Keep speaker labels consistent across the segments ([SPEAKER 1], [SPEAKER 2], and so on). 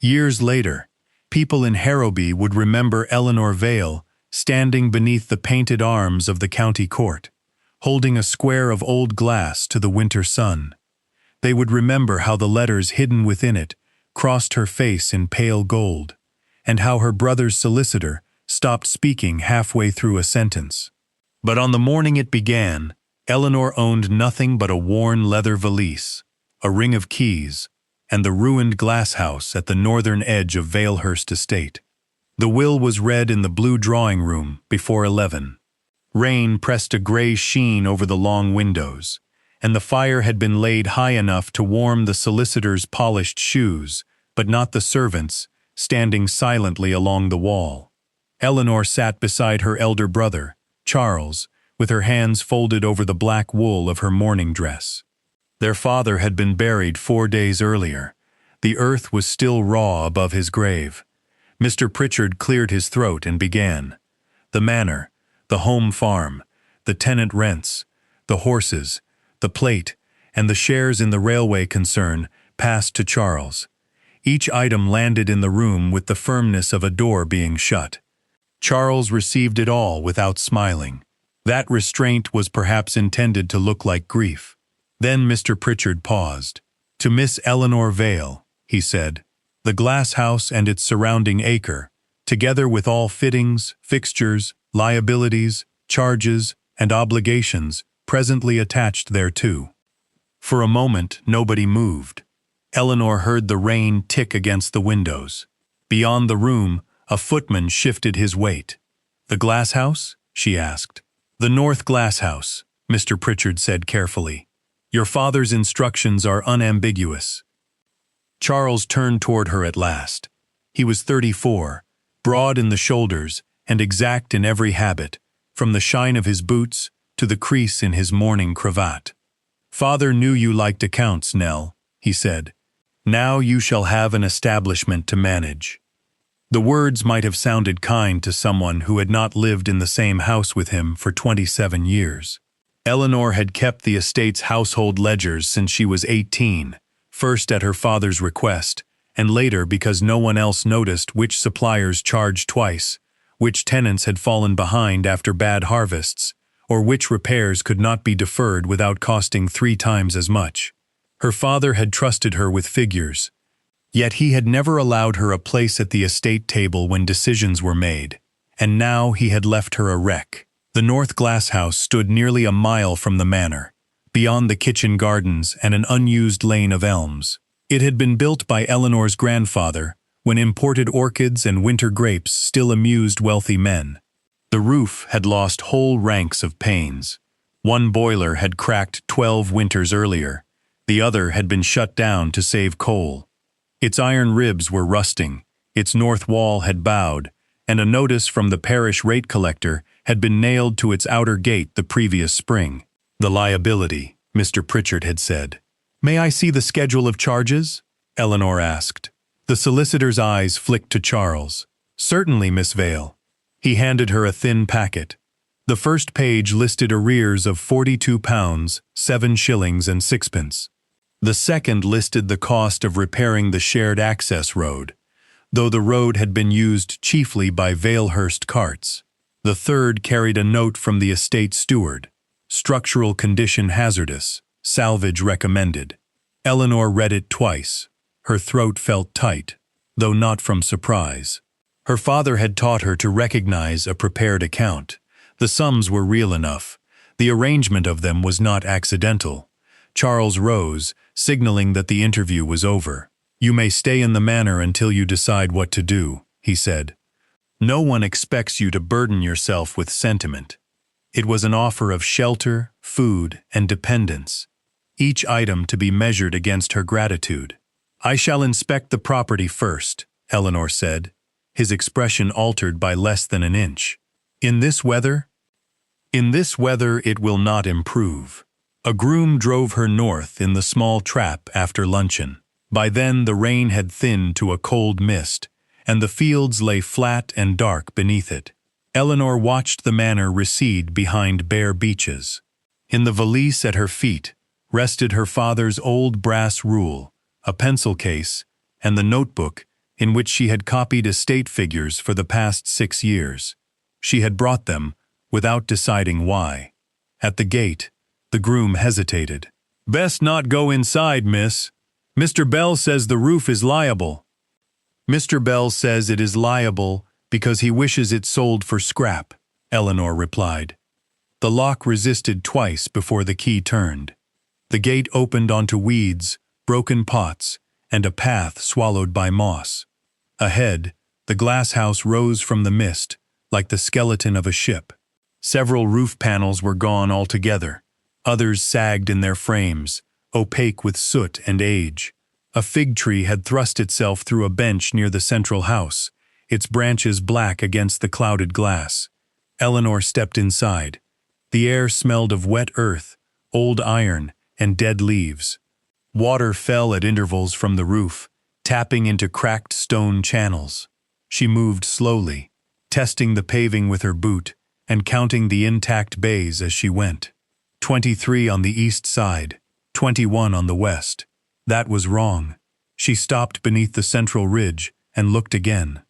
[SPEAKER 1] Years later, people in Harrowby would remember Eleanor Vale standing beneath the painted arms of the county court, holding a square of old glass to the winter sun. They would remember how the letters hidden within it crossed her face in pale gold, and how her brother's solicitor stopped speaking halfway through a sentence. But on the morning it began, Eleanor owned nothing but a worn leather valise, a ring of keys, and the ruined glasshouse at the northern edge of Valehurst Estate. The will was read in the blue drawing room before 11. Rain pressed a gray sheen over the long windows, and the fire had been laid high enough to warm the solicitor's polished shoes, but not the servants, standing silently along the wall. Eleanor sat beside her elder brother, Charles, with her hands folded over the black wool of her mourning dress. Their father had been buried 4 days earlier. The earth was still raw above his grave. Mr. Pritchard cleared his throat and began. The manor, the home farm, the tenant rents, the horses, the plate, and the shares in the railway concern passed to Charles. Each item landed in the room with the firmness of a door being shut. Charles received it all without smiling. That restraint was perhaps intended to look like grief. Then Mr. Pritchard paused. "To Miss Eleanor Vale," he said, "the glasshouse and its surrounding acre, together with all fittings, fixtures, liabilities, charges, and obligations presently attached thereto." For a moment nobody moved. Eleanor heard the rain tick against the windows. Beyond the room, a footman shifted his weight. "The glasshouse?" she asked. "The North Glasshouse," Mr. Pritchard said carefully. "Your father's instructions are unambiguous." Charles turned toward her at last. He was 34, broad in the shoulders and exact in every habit, from the shine of his boots to the crease in his mourning cravat. "Father knew you liked accounts, Nell," he said. "Now you shall have an establishment to manage." The words might have sounded kind to someone who had not lived in the same house with him for 27 years. Eleanor had kept the estate's household ledgers since she was 18, first at her father's request, and later because no one else noticed which suppliers charged twice, which tenants had fallen behind after bad harvests, or which repairs could not be deferred without costing 3 times as much. Her father had trusted her with figures, yet he had never allowed her a place at the estate table when decisions were made, and now he had left her a wreck. The North Glasshouse stood nearly a mile from the manor, beyond the kitchen gardens and an unused lane of elms. It had been built by Eleanor's grandfather when imported orchids and winter grapes still amused wealthy men. The roof had lost whole ranks of panes. One boiler had cracked 12 winters earlier. The other had been shut down to save coal. Its iron ribs were rusting, its north wall had bowed, and a notice from the parish rate collector had been nailed to its outer gate the previous spring. "The liability," Mr. Pritchard had said. "May I see the schedule of charges?" Eleanor asked. The solicitor's eyes flicked to Charles. "Certainly, Miss Vale." He handed her a thin packet. The first page listed arrears of £42, 7 shillings and 6pence. The second listed the cost of repairing the shared access road, though the road had been used chiefly by Valehurst carts. The third carried a note from the estate steward. Structural condition hazardous, salvage recommended. Eleanor read it twice. Her throat felt tight, though not from surprise. Her father had taught her to recognize a prepared account. The sums were real enough. The arrangement of them was not accidental. Charles rose, signaling that the interview was over. "You may stay in the manor until you decide what to do," he said. "No one expects you to burden yourself with sentiment." It was an offer of shelter, food, and dependence, each item to be measured against her gratitude. "I shall inspect the property first," Eleanor said, his expression altered by less than an inch. "In this weather?" "In this weather it will not improve." A groom drove her north in the small trap after luncheon. By then the rain had thinned to a cold mist, and the fields lay flat and dark beneath it. Eleanor watched the manor recede behind bare beeches. In the valise at her feet rested her father's old brass rule, a pencil case, and the notebook in which she had copied estate figures for the past 6 years. She had brought them, without deciding why. At the gate, the groom hesitated. "Best not go inside, miss. Mr. Bell says the roof is liable." "Mr. Bell says it is liable because he wishes it sold for scrap," Eleanor replied. The lock resisted twice before the key turned. The gate opened onto weeds, broken pots, and a path swallowed by moss. Ahead, the glass house rose from the mist, like the skeleton of a ship. Several roof panels were gone altogether. Others sagged in their frames, opaque with soot and age. A fig tree had thrust itself through a bench near the central house, its branches black against the clouded glass. Eleanor stepped inside. The air smelled of wet earth, old iron, and dead leaves. Water fell at intervals from the roof, tapping into cracked stone channels. She moved slowly, testing the paving with her boot and counting the intact bays as she went. 23 on the east side, 21 on the west. That was wrong. She stopped beneath the central ridge and looked again.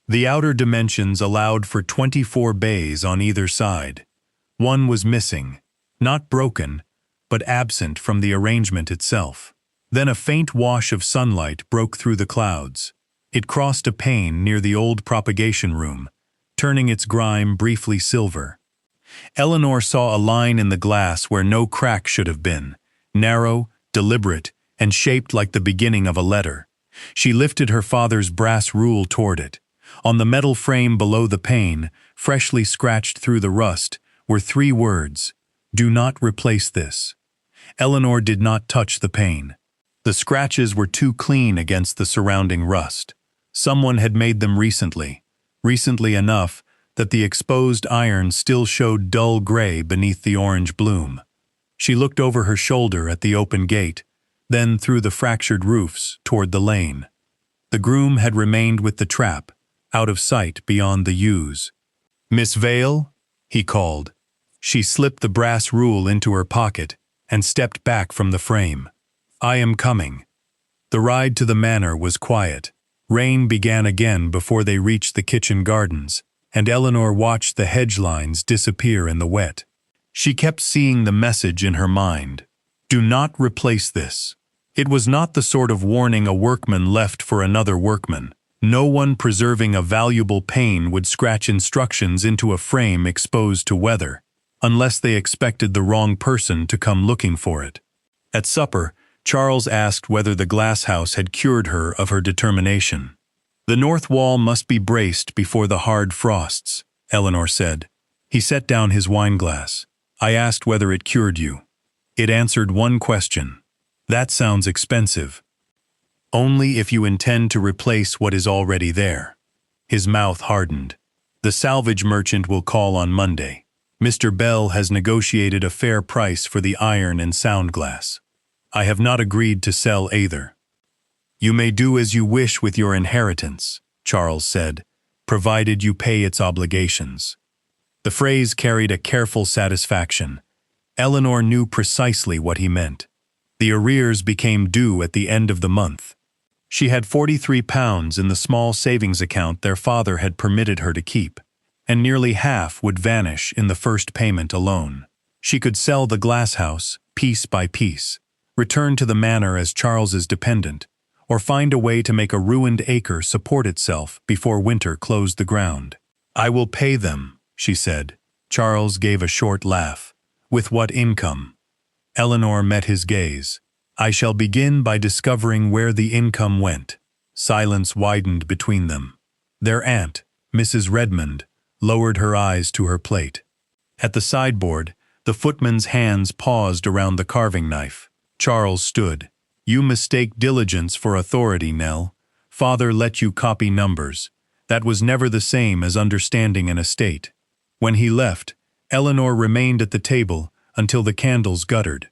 [SPEAKER 1] The outer dimensions allowed for 24 bays on either side. One was missing, not broken, but absent from the arrangement itself. Then a faint wash of sunlight broke through the clouds. It crossed a pane near the old propagation room, turning its grime briefly silver. Eleanor saw a line in the glass where no crack should have been, narrow, deliberate, and shaped like the beginning of a letter. She lifted her father's brass rule toward it. On the metal frame below the pane, freshly scratched through the rust, were 3 words: "Do not replace this." Eleanor did not touch the pane. The scratches were too clean against the surrounding rust. Someone had made them recently enough that the exposed iron still showed dull gray beneath the orange bloom. She looked over her shoulder at the open gate, then through the fractured roofs toward the lane. The groom had remained with the trap, out of sight beyond the yews. "Miss Vale?" he called. She slipped the brass rule into her pocket and stepped back from the frame. "I am coming." The ride to the manor was quiet. Rain began again before they reached the kitchen gardens, and Eleanor watched the hedge lines disappear in the wet. She kept seeing the message in her mind. "Do not replace this." It was not the sort of warning a workman left for another workman. No one preserving a valuable pane would scratch instructions into a frame exposed to weather, unless they expected the wrong person to come looking for it. At supper, Charles asked whether the glass house had cured her of her determination. "The north wall must be braced before the hard frosts," Eleanor said. He set down his wineglass. "I asked whether it cured you. It answered one question. That sounds expensive." "Only if you intend to replace what is already there." His mouth hardened. "The salvage merchant will call on Monday. Mr. Bell has negotiated a fair price for the iron and sound glass. I have not agreed to sell either." "You may do as you wish with your inheritance," Charles said, "provided you pay its obligations." The phrase carried a careful satisfaction. Eleanor knew precisely what he meant. The arrears became due at the end of the month. She had £43 in the small savings account their father had permitted her to keep, and nearly half would vanish in the first payment alone. She could sell the glass house, piece by piece, return to the manor as Charles's dependent, or find a way to make a ruined acre support itself before winter closed the ground. "I will pay them," she said. Charles gave a short laugh. "With what income?" Eleanor met his gaze. "I shall begin by discovering where the income went." Silence widened between them. Their aunt, Mrs. Redmond, lowered her eyes to her plate. At the sideboard, the footman's hands paused around the carving knife. Charles stood. "You mistake diligence for authority, Nell. Father let you copy numbers. That was never the same as understanding an estate." When he left, Eleanor remained at the table until the candles guttered.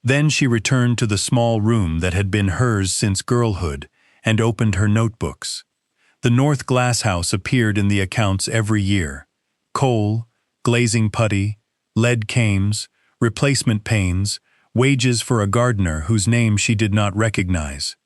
[SPEAKER 1] Then she returned to the small room that had been hers since girlhood and opened her notebooks. The North Glasshouse appeared in the accounts every year. Coal, glazing putty, lead cames, replacement panes, wages for a gardener whose name she did not recognize.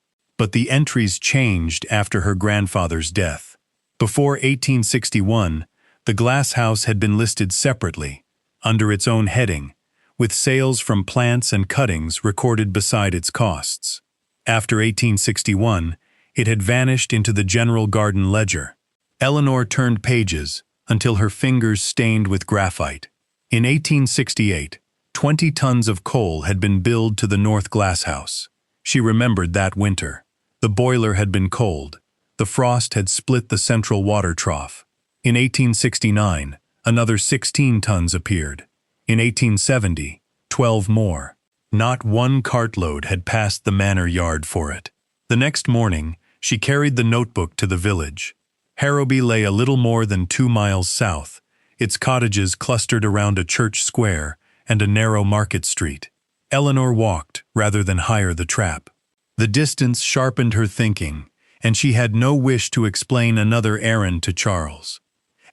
[SPEAKER 1] but the entries changed after her grandfather's death. Before 1861, the Glasshouse had been listed separately, under its own heading, with sales from plants and cuttings recorded beside its costs. After 1861, it had vanished into the general garden ledger. Eleanor turned pages until her fingers stained with graphite. In 1868, 20 tons of coal had been billed to the North Glasshouse. She remembered that winter. The boiler had been cold. The frost had split the central water trough. In 1869, another 16 tons appeared. In 1870, 12 more. Not one cartload had passed the manor yard for it. The next morning, she carried the notebook to the village. Harrowby lay a little more than 2 miles south, its cottages clustered around a church square and a narrow market street. Eleanor walked rather than hire the trap. The distance sharpened her thinking, and she had no wish to explain another errand to Charles.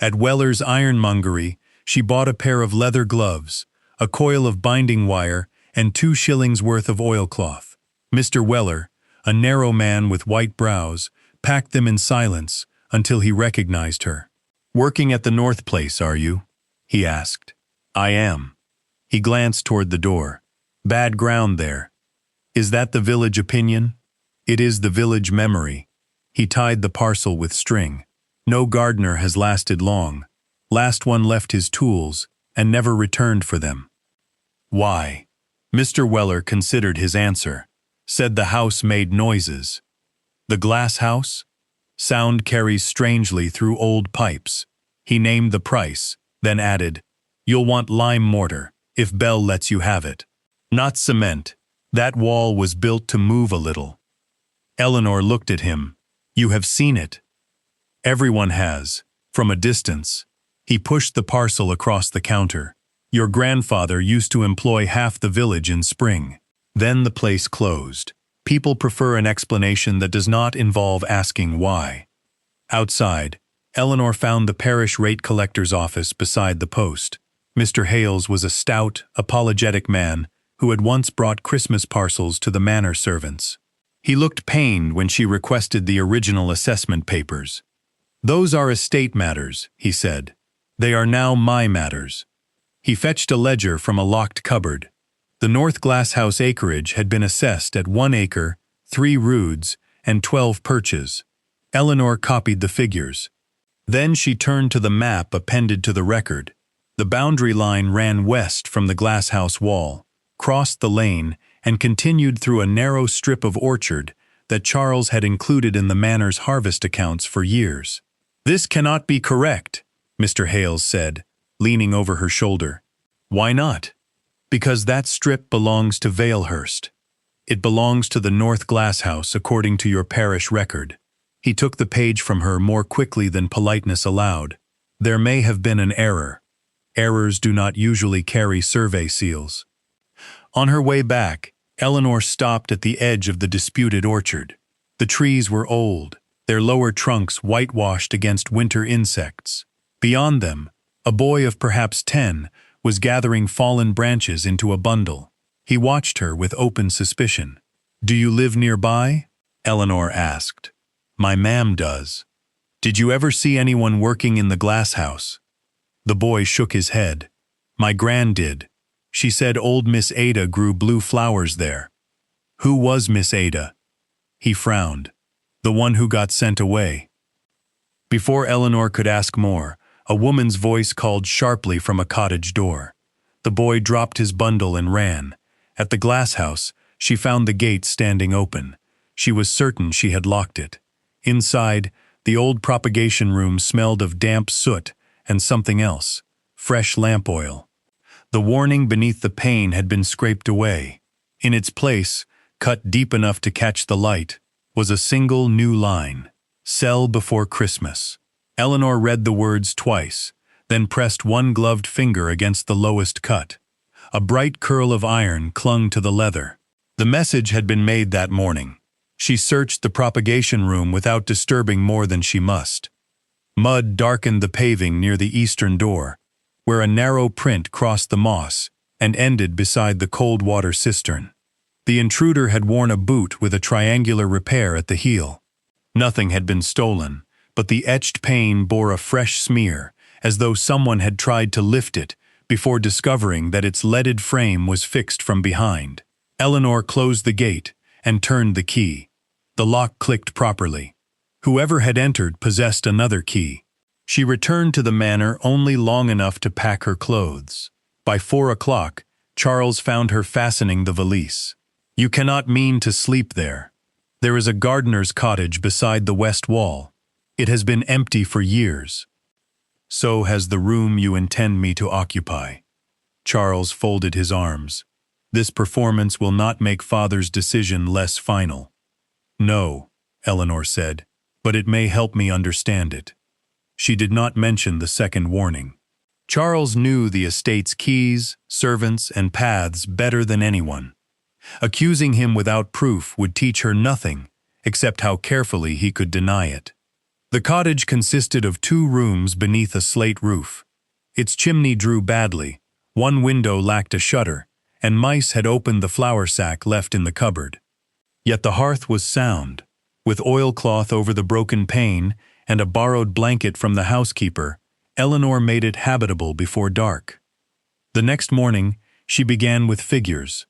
[SPEAKER 1] At Weller's ironmongery, she bought a pair of leather gloves, a coil of binding wire, and 2 shillings worth of oilcloth. Mr. Weller, a narrow man with white brows, packed them in silence until he recognized her. "Working at the North Place, are you?" he asked. "I am." He glanced toward the door. "Bad ground there." "Is that the village opinion?" "It is the village memory." He tied the parcel with string. "No gardener has lasted long. Last one left his tools and never returned for them." "Why?" Mr. Weller considered his answer. "Said the house made noises." "The glass house?" "Sound carries strangely through old pipes." He named the price, then added, "You'll want lime mortar, if Bell lets you have it. Not cement. That wall was built to move a little." Eleanor looked at him. "You have seen it." "Everyone has, from a distance." He pushed the parcel across the counter. "Your grandfather used to employ half the village in spring. Then the place closed. People prefer an explanation that does not involve asking why." Outside, Eleanor found the parish rate collector's office beside the post. Mr. Hales was a stout, apologetic man who had once brought Christmas parcels to the manor servants. He looked pained when she requested the original assessment papers. "Those are estate matters," he said. "They are now my matters." He fetched a ledger from a locked cupboard. The North Glasshouse acreage had been assessed at 1 acre, 3 roods, and 12 perches. Eleanor copied the figures. Then she turned to the map appended to the record. The boundary line ran west from the glasshouse wall, crossed the lane, and continued through a narrow strip of orchard that Charles had included in the manor's harvest accounts for years. "This cannot be correct," Mr. Hales said, leaning over her shoulder. "Why not?" "Because that strip belongs to Valehurst. It belongs to the North Glasshouse according to your parish record." He took the page from her more quickly than politeness allowed. "There may have been an error. Errors do not usually carry survey seals." On her way back, Eleanor stopped at the edge of the disputed orchard. The trees were old, their lower trunks whitewashed against winter insects. Beyond them, a boy of perhaps 10 was gathering fallen branches into a bundle. He watched her with open suspicion. "Do you live nearby?" Eleanor asked. "My ma'am does." "Did you ever see anyone working in the glasshouse?" The boy shook his head. "My gran did. She said old Miss Ada grew blue flowers there." "Who was Miss Ada?" He frowned. "The one who got sent away." Before Eleanor could ask more, a woman's voice called sharply from a cottage door. The boy dropped his bundle and ran. At the glasshouse, she found the gate standing open. She was certain she had locked it. Inside, the old propagation room smelled of damp soot and something else, fresh lamp oil. The warning beneath the pane had been scraped away. In its place, cut deep enough to catch the light, was a single new line: "Sell before Christmas." Eleanor read the words twice, then pressed one gloved finger against the lowest cut. A bright curl of iron clung to the leather. The message had been made that morning. She searched the propagation room without disturbing more than she must. Mud darkened the paving near the eastern door, where a narrow print crossed the moss and ended beside the cold water cistern. The intruder had worn a boot with a triangular repair at the heel. Nothing had been stolen, but the etched pane bore a fresh smear, as though someone had tried to lift it before discovering that its leaded frame was fixed from behind. Eleanor closed the gate and turned the key. The lock clicked properly. Whoever had entered possessed another key. She returned to the manor only long enough to pack her clothes. By 4 o'clock, Charles found her fastening the valise. "You cannot mean to sleep there. There is a gardener's cottage beside the west wall. It has been empty for years. So has the room you intend me to occupy." Charles folded his arms. "This performance will not make Father's decision less final." "No," Eleanor said, "but it may help me understand it." She did not mention the second warning. Charles knew the estate's keys, servants, and paths better than anyone. Accusing him without proof would teach her nothing, except how carefully he could deny it. The cottage consisted of 2 rooms beneath a slate roof. Its chimney drew badly, one window lacked a shutter, and mice had opened the flour sack left in the cupboard. Yet the hearth was sound. With oilcloth over the broken pane and a borrowed blanket from the housekeeper, Eleanor made it habitable before dark. The next morning, she began with figures.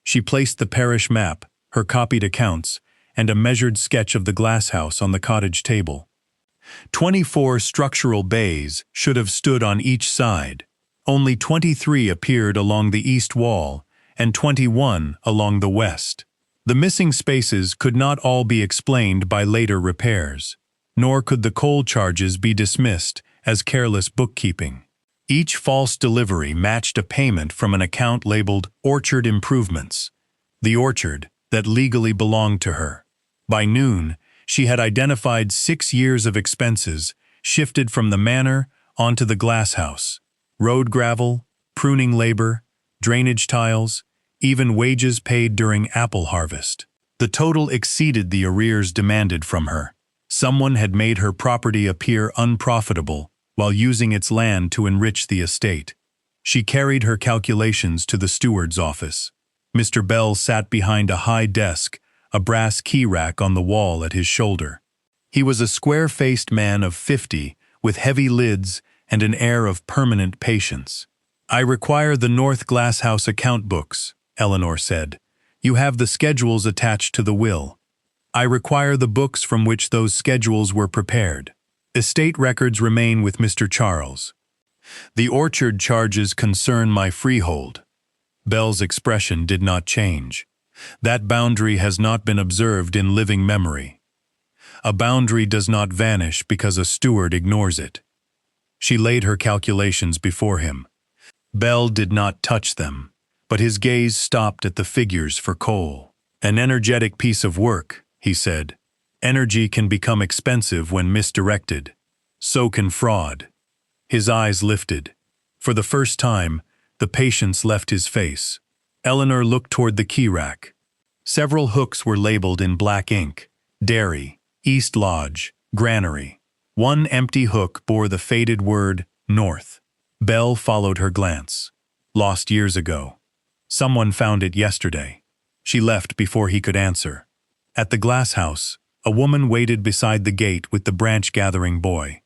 [SPEAKER 1] She placed the parish map, her copied accounts, and a measured sketch of the Glasshouse on the cottage table. 24 structural bays should have stood on each side. Only 23 appeared along the east wall, and 21 along the west. The missing spaces could not all be explained by later repairs, nor could the coal charges be dismissed as careless bookkeeping. Each false delivery matched a payment from an account labeled Orchard Improvements, the orchard that legally belonged to her. By noon, she had identified 6 years of expenses shifted from the manor onto the Glasshouse: road gravel, pruning labor, drainage tiles, even wages paid during apple harvest. The total exceeded the arrears demanded from her. Someone had made her property appear unprofitable while using its land to enrich the estate. She carried her calculations to the steward's office. Mr. Bell sat behind a high desk, a brass key rack on the wall at his shoulder. He was a square-faced man of 50, with heavy lids and an air of permanent patience. "I require the North Glasshouse account books," Eleanor said. "You have the schedules attached to the will. I require the books from which those schedules were prepared. Estate records remain with Mr. Charles. The orchard charges concern my freehold." Bell's expression did not change. "That boundary has not been observed in living memory. A boundary does not vanish because a steward ignores it." She laid her calculations before him. Bell did not touch them, but his gaze stopped at the figures for coal. "An energetic piece of work," he said. "Energy can become expensive when misdirected. So can fraud." His eyes lifted. For the first time, the patience left his face. Eleanor looked toward the key rack. Several hooks were labeled in black ink: Dairy, East Lodge, Granary. One empty hook bore the faded word North. Bell followed her glance. "Lost years ago. Someone found it yesterday." She left before he could answer. At the Glasshouse, a woman waited beside the gate with the branch-gathering boy.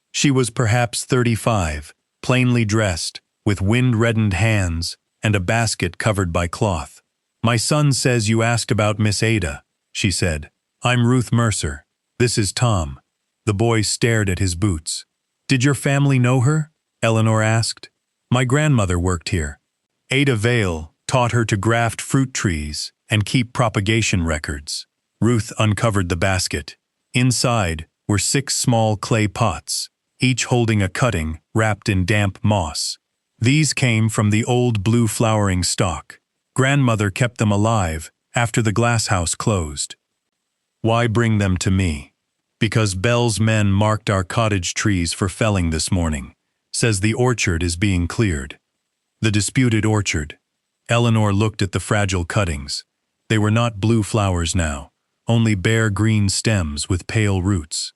[SPEAKER 1] She was perhaps 35, plainly dressed, with wind-reddened hands and a basket covered by cloth. "My son says you asked about Miss Ada," she said. "I'm Ruth Mercer. This is Tom." The boy stared at his boots. "Did your family know her?" Eleanor asked. "My grandmother worked here. Ada Vale taught her to graft fruit trees and keep propagation records." Ruth uncovered the basket. Inside were 6 small clay pots, each holding a cutting wrapped in damp moss. These came from the old blue flowering stock. Grandmother kept them alive after the Glasshouse closed. "Why bring them to me?" "Because Bell's men marked our cottage trees for felling this morning. Says the orchard is being cleared." The disputed orchard. Eleanor looked at the fragile cuttings. They were not blue flowers now, only bare green stems with pale roots.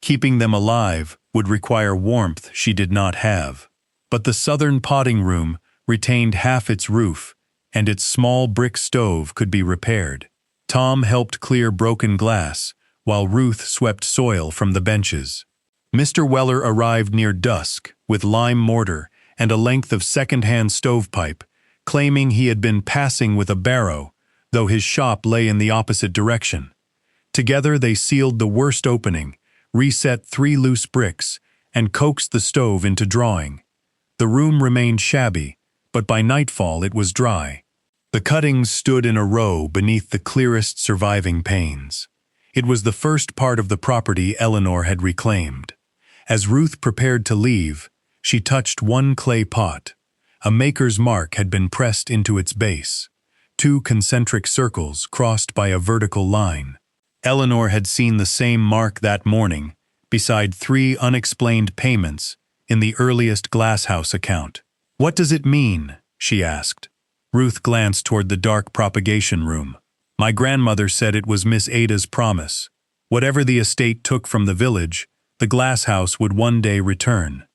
[SPEAKER 1] Keeping them alive would require warmth she did not have. But the southern potting room retained half its roof, and its small brick stove could be repaired. Tom helped clear broken glass, while Ruth swept soil from the benches. Mr. Weller arrived near dusk with lime mortar and a length of second-hand stovepipe, claiming he had been passing with a barrow, though his shop lay in the opposite direction. Together they sealed the worst opening, reset 3 loose bricks, and coaxed the stove into drawing. The room remained shabby, but by nightfall it was dry. The cuttings stood in a row beneath the clearest surviving panes. It was the first part of the property Eleanor had reclaimed. As Ruth prepared to leave, she touched one clay pot. A maker's mark had been pressed into its base, 2 concentric circles crossed by a vertical line. Eleanor had seen the same mark that morning, beside 3 unexplained payments in the earliest Glasshouse account. "What does it mean?" she asked. Ruth glanced toward the dark propagation room. "My grandmother said it was Miss Ada's promise. Whatever the estate took from the village, the Glasshouse would one day return."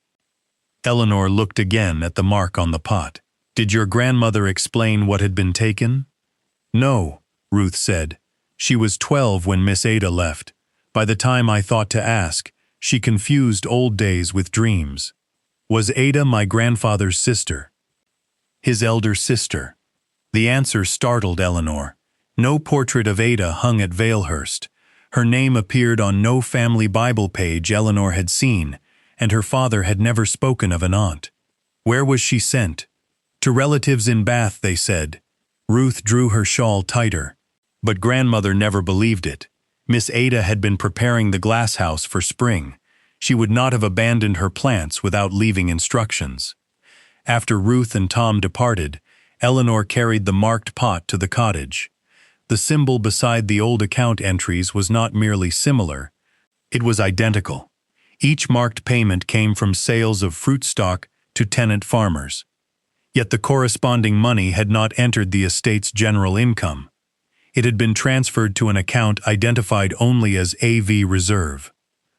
[SPEAKER 1] Eleanor looked again at the mark on the pot. "Did your grandmother explain what had been taken?" "No," Ruth said. "She was 12 when Miss Ada left. By the time I thought to ask, she confused old days with dreams." "Was Ada my grandfather's sister?" "His elder sister." The answer startled Eleanor. No portrait of Ada hung at Valehurst. Her name appeared on no family Bible page Eleanor had seen, and her father had never spoken of an aunt. Where was she sent? "To relatives in Bath," they said. Ruth drew her shawl tighter. But grandmother never believed it. Miss Ada had been preparing the Glasshouse for spring. She would not have abandoned her plants without leaving instructions. After Ruth and Tom departed, Eleanor carried the marked pot to the cottage. The symbol beside the old account entries was not merely similar, it was identical. Each marked payment came from sales of fruit stock to tenant farmers. Yet the corresponding money had not entered the estate's general income. It had been transferred to an account identified only as AV Reserve.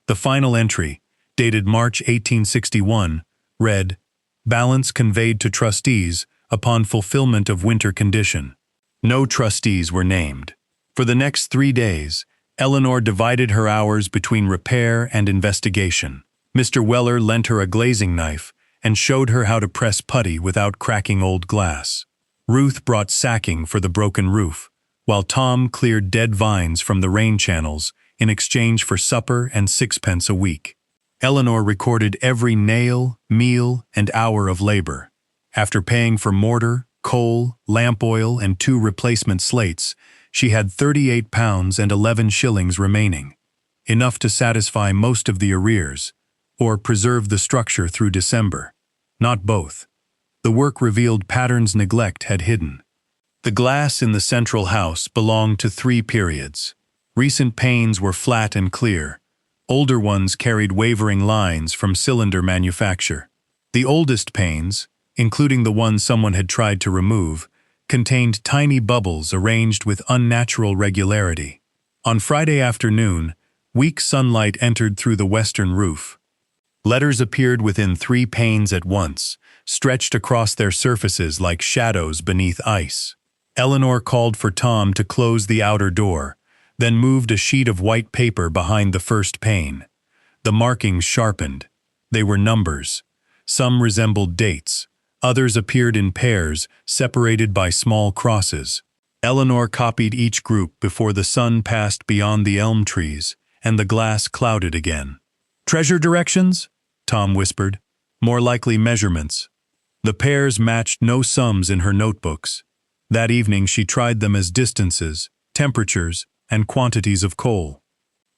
[SPEAKER 1] The final entry, dated March 1861, read, "Balance conveyed to trustees upon fulfillment of winter condition." No trustees were named. For the next 3 days, Eleanor divided her hours between repair and investigation. Mr. Weller lent her a glazing knife and showed her how to press putty without cracking old glass. Ruth brought sacking for the broken roof, while Tom cleared dead vines from the rain channels in exchange for supper and 6 pence a week. Eleanor recorded every nail, meal, and hour of labor. After paying for mortar, coal, lamp oil, and 2 replacement slates, she had £38 and 11 shillings remaining, enough to satisfy most of the arrears, or preserve the structure through December. Not both. The work revealed patterns neglect had hidden. The glass in the central house belonged to 3 periods. Recent panes were flat and clear. Older ones carried wavering lines from cylinder manufacture. The oldest panes, including the one someone had tried to remove, contained tiny bubbles arranged with unnatural regularity. On Friday afternoon, weak sunlight entered through the western roof. Letters appeared within 3 panes at once, stretched across their surfaces like shadows beneath ice. Eleanor called for Tom to close the outer door, then moved a sheet of white paper behind the first pane. The markings sharpened. They were numbers. Some resembled dates. Others appeared in pairs, separated by small crosses. Eleanor copied each group before the sun passed beyond the elm trees, and the glass clouded again. "Treasure directions?" Tom whispered. "More likely measurements." The pairs matched no sums in her notebooks. That evening she tried them as distances, temperatures, and quantities of coal.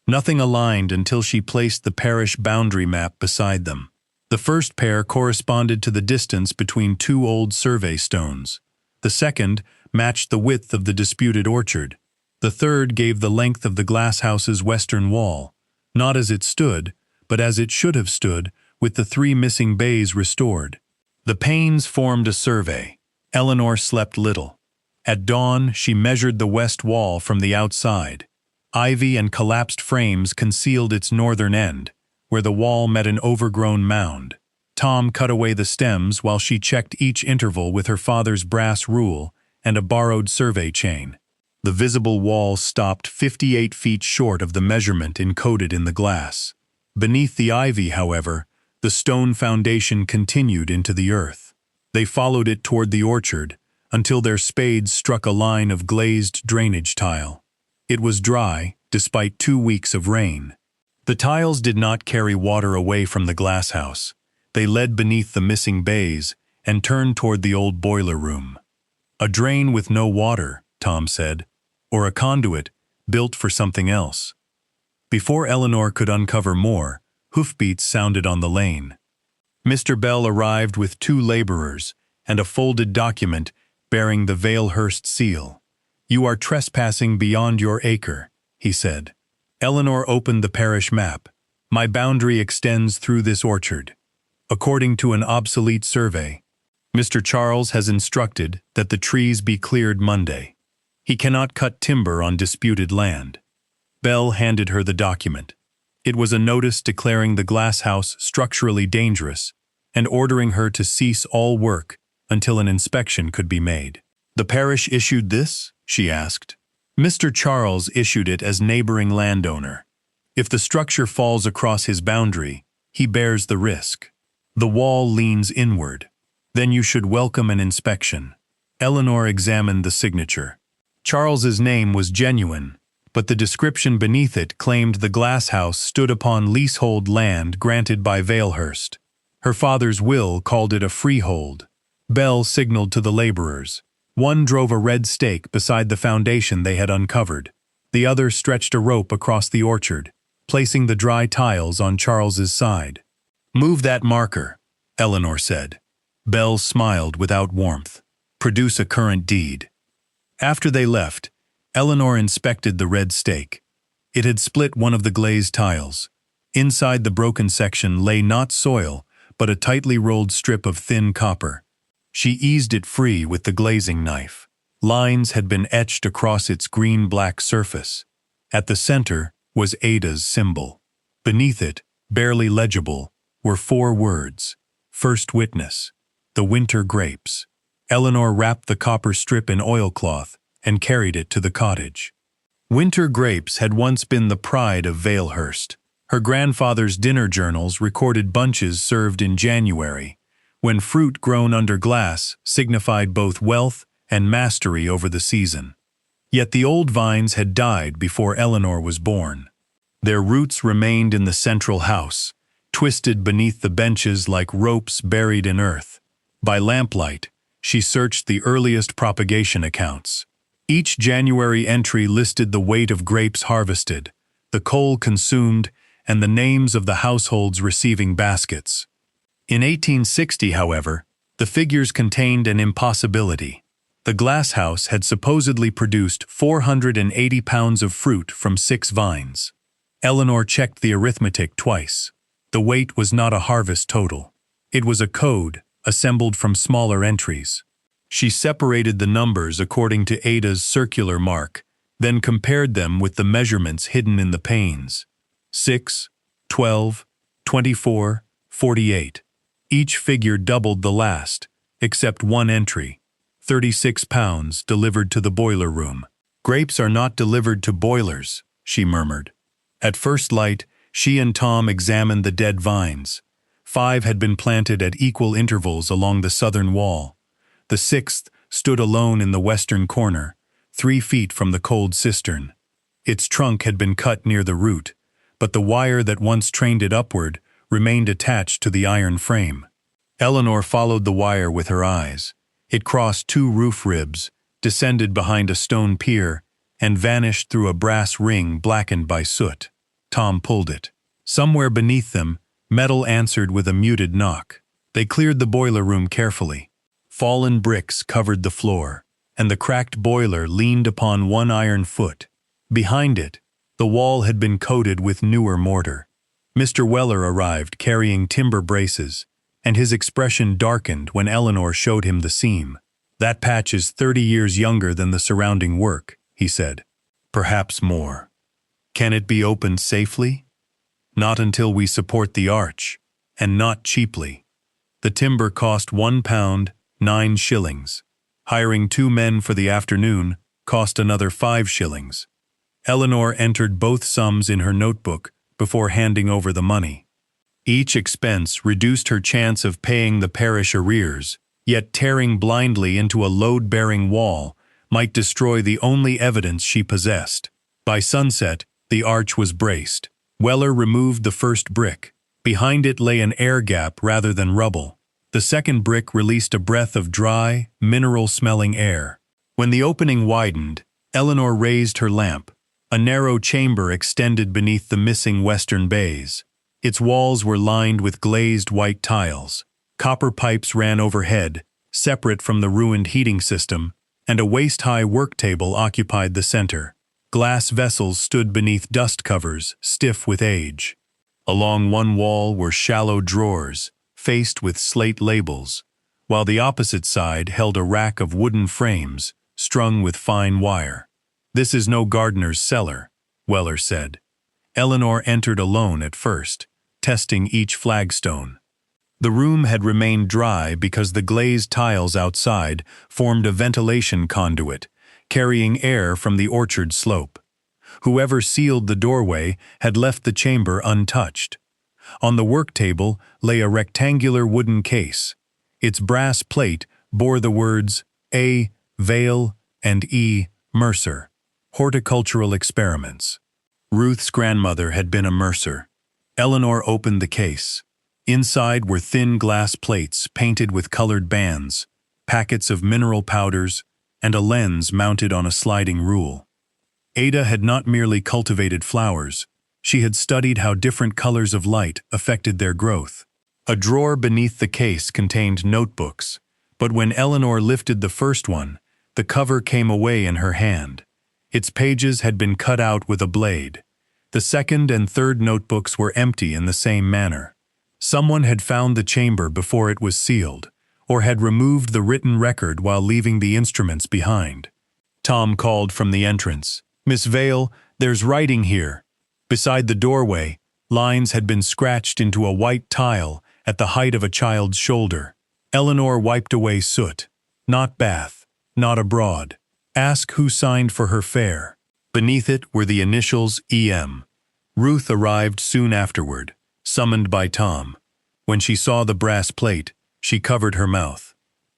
[SPEAKER 1] Nothing aligned until she placed the parish boundary map beside them. The first pair corresponded to the distance between 2 old survey stones. The second matched the width of the disputed orchard. The third gave the length of the Glasshouse's western wall, not as it stood, but as it should have stood, with the 3 missing bays restored. The panes formed a survey. Eleanor slept little. At dawn, she measured the west wall from the outside. Ivy and collapsed frames concealed its northern end, where the wall met an overgrown mound. Tom cut away the stems while she checked each interval with her father's brass rule and a borrowed survey chain. The visible wall stopped 58 feet short of the measurement encoded in the glass. Beneath the ivy, however, the stone foundation continued into the earth. They followed it toward the orchard until their spades struck a line of glazed drainage tile. It was dry, despite 2 weeks of rain. The tiles did not carry water away from the glasshouse. They led beneath the missing bays and turned toward the old boiler room. A drain with no water, Tom said, or a conduit built for something else. Before Eleanor could uncover more, hoofbeats sounded on the lane. Mr. Bell arrived with 2 laborers and a folded document bearing the Valehurst seal. "You are trespassing beyond your acre," he said. Eleanor opened the parish map. "My boundary extends through this orchard. According to an obsolete survey, Mr. Charles has instructed that the trees be cleared Monday. He cannot cut timber on disputed land." Bell handed her the document. It was a notice declaring the glasshouse structurally dangerous and ordering her to cease all work until an inspection could be made. "The parish issued this?" she asked. "Mr. Charles issued it as neighboring landowner. If the structure falls across his boundary, he bears the risk. The wall leans inward. Then you should welcome an inspection." Eleanor examined the signature. Charles's name was genuine, but the description beneath it claimed the glasshouse stood upon leasehold land granted by Valehurst. Her father's will called it a freehold. Bell signaled to the laborers. One drove a red stake beside the foundation they had uncovered. The other stretched a rope across the orchard, placing the dry tiles on Charles's side. "Move that marker," Eleanor said. Bell smiled without warmth. "Produce a current deed." After they left, Eleanor inspected the red stake. It had split one of the glazed tiles. Inside the broken section lay not soil, but a tightly rolled strip of thin copper. She eased it free with the glazing knife. Lines had been etched across its green-black surface. At the center was Ada's symbol. Beneath it, barely legible, were 4 words: "First Witness, the winter grapes." Eleanor wrapped the copper strip in oilcloth and carried it to the cottage. Winter grapes had once been the pride of Valehurst. Her grandfather's dinner journals recorded bunches served in January, when fruit grown under glass signified both wealth and mastery over the season. Yet the old vines had died before Eleanor was born. Their roots remained in the central house, twisted beneath the benches like ropes buried in earth. By lamplight, she searched the earliest propagation accounts. Each January entry listed the weight of grapes harvested, the coal consumed, and the names of the households receiving baskets. In 1860, however, the figures contained an impossibility. The glasshouse had supposedly produced 480 pounds of fruit from 6 vines. Eleanor checked the arithmetic twice. The weight was not a harvest total. It was a code, assembled from smaller entries. She separated the numbers according to Ada's circular mark, then compared them with the measurements hidden in the panes. 6, 12, 24, 48. Each figure doubled the last, except one entry: 36 pounds delivered to the boiler room. "Grapes are not delivered to boilers," she murmured. At first light, she and Tom examined the dead vines. 5 had been planted at equal intervals along the southern wall. The 6th stood alone in the western corner, 3 feet from the cold cistern. Its trunk had been cut near the root, but the wire that once trained it upward remained attached to the iron frame. Eleanor followed the wire with her eyes. It crossed 2 roof ribs, descended behind a stone pier, and vanished through a brass ring blackened by soot. Tom pulled it. Somewhere beneath them, metal answered with a muted knock. They cleared the boiler room carefully. Fallen bricks covered the floor, and the cracked boiler leaned upon one iron foot. Behind it, the wall had been coated with newer mortar. Mr. Weller arrived carrying timber braces, and his expression darkened when Eleanor showed him the seam. "That patch is 30 years younger than the surrounding work," he said. "Perhaps more." "Can it be opened safely?" "Not until we support the arch, and not cheaply. The timber cost £1, 9 shillings. Hiring 2 men for the afternoon cost another 5 shillings. Eleanor entered both sums in her notebook before handing over the money. Each expense reduced her chance of paying the parish arrears, yet tearing blindly into a load-bearing wall might destroy the only evidence she possessed. By sunset, the arch was braced. Weller removed the first brick. Behind it lay an air gap rather than rubble. The second brick released a breath of dry, mineral-smelling air. When the opening widened, Eleanor raised her lamp. A narrow chamber extended beneath the missing western bays. Its walls were lined with glazed white tiles. Copper pipes ran overhead, separate from the ruined heating system, and a waist-high work table occupied the center. Glass vessels stood beneath dust covers, stiff with age. Along one wall were shallow drawers, faced with slate labels, while the opposite side held a rack of wooden frames, strung with fine wire. "This is no gardener's cellar," Weller said. Eleanor entered alone at first, testing each flagstone. The room had remained dry because the glazed tiles outside formed a ventilation conduit, carrying air from the orchard slope. Whoever sealed the doorway had left the chamber untouched. On the work table lay a rectangular wooden case. Its brass plate bore the words A. Vale and E. Mercer, Horticultural Experiments. Ruth's grandmother had been a mercer. Eleanor opened the case. Inside were thin glass plates painted with colored bands, packets of mineral powders, and a lens mounted on a sliding rule. Ada had not merely cultivated flowers, she had studied how different colors of light affected their growth. A drawer beneath the case contained notebooks, but when Eleanor lifted the first one, the cover came away in her hand. Its pages had been cut out with a blade. The second and third notebooks were empty in the same manner. Someone had found the chamber before it was sealed, or had removed the written record while leaving the instruments behind. Tom called from the entrance, "Miss Vale, there's writing here." Beside the doorway, lines had been scratched into a white tile at the height of a child's shoulder. Eleanor wiped away soot. "Not Bath, not abroad. Ask who signed for her fare." Beneath it were the initials E.M. Ruth arrived soon afterward, summoned by Tom. When she saw the brass plate, she covered her mouth.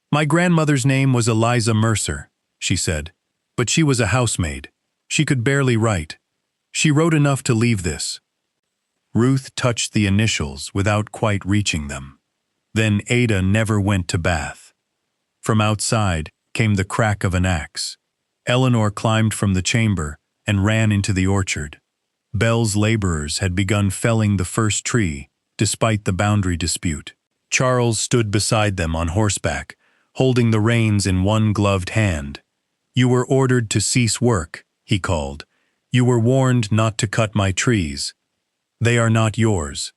[SPEAKER 1] "My grandmother's name was Eliza Mercer," she said, "but she was a housemaid. She could barely write. She wrote enough to leave this." Ruth touched the initials without quite reaching them. Then Ada never went to Bath. From outside came the crack of an axe. Eleanor climbed from the chamber and ran into the orchard. Bell's laborers had begun felling the first tree, despite the boundary dispute. Charles stood beside them on horseback, holding the reins in one gloved hand. "You were ordered to cease work," he called. "You were warned not to cut my trees. They are not yours."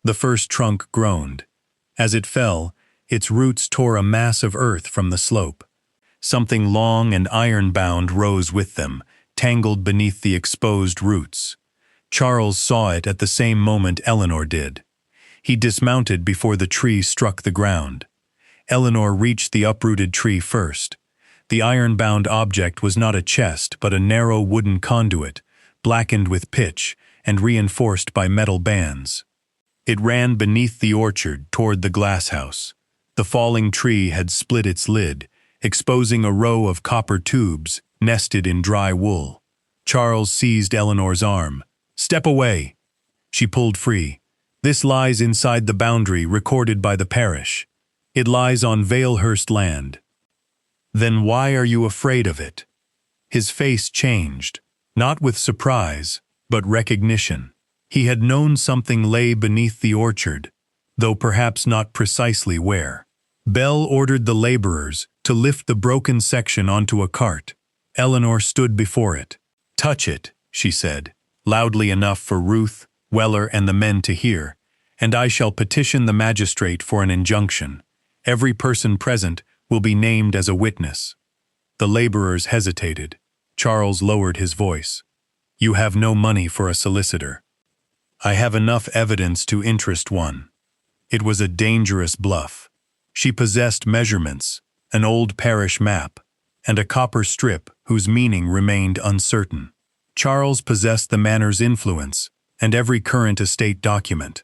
[SPEAKER 1] The first trunk groaned. As it fell, its roots tore a mass of earth from the slope. Something long and iron-bound rose with them, tangled beneath the exposed roots. Charles saw it at the same moment Eleanor did. He dismounted before the tree struck the ground. Eleanor reached the uprooted tree first. The iron-bound object was not a chest but a narrow wooden conduit, blackened with pitch and reinforced by metal bands. It ran beneath the orchard toward the glasshouse. The falling tree had split its lid, exposing a row of copper tubes nested in dry wool. Charles seized Eleanor's arm. "Step away." She pulled free. "This lies inside the boundary recorded by the parish. It lies on Valehurst land." "Then why are you afraid of it?" His face changed, not with surprise, but recognition. He had known something lay beneath the orchard, though perhaps not precisely where. Bell ordered the laborers to lift the broken section onto a cart. Eleanor stood before it. "Touch it," she said, loudly enough for Ruth, Weller, and the men to hear, "and I shall petition the magistrate for an injunction. Every person present will be named as a witness." The laborers hesitated. Charles lowered his voice. "You have no money for a solicitor." "I have enough evidence to interest one." It was a dangerous bluff. She possessed measurements, an old parish map, and a copper strip whose meaning remained uncertain. Charles possessed the manor's influence and every current estate document.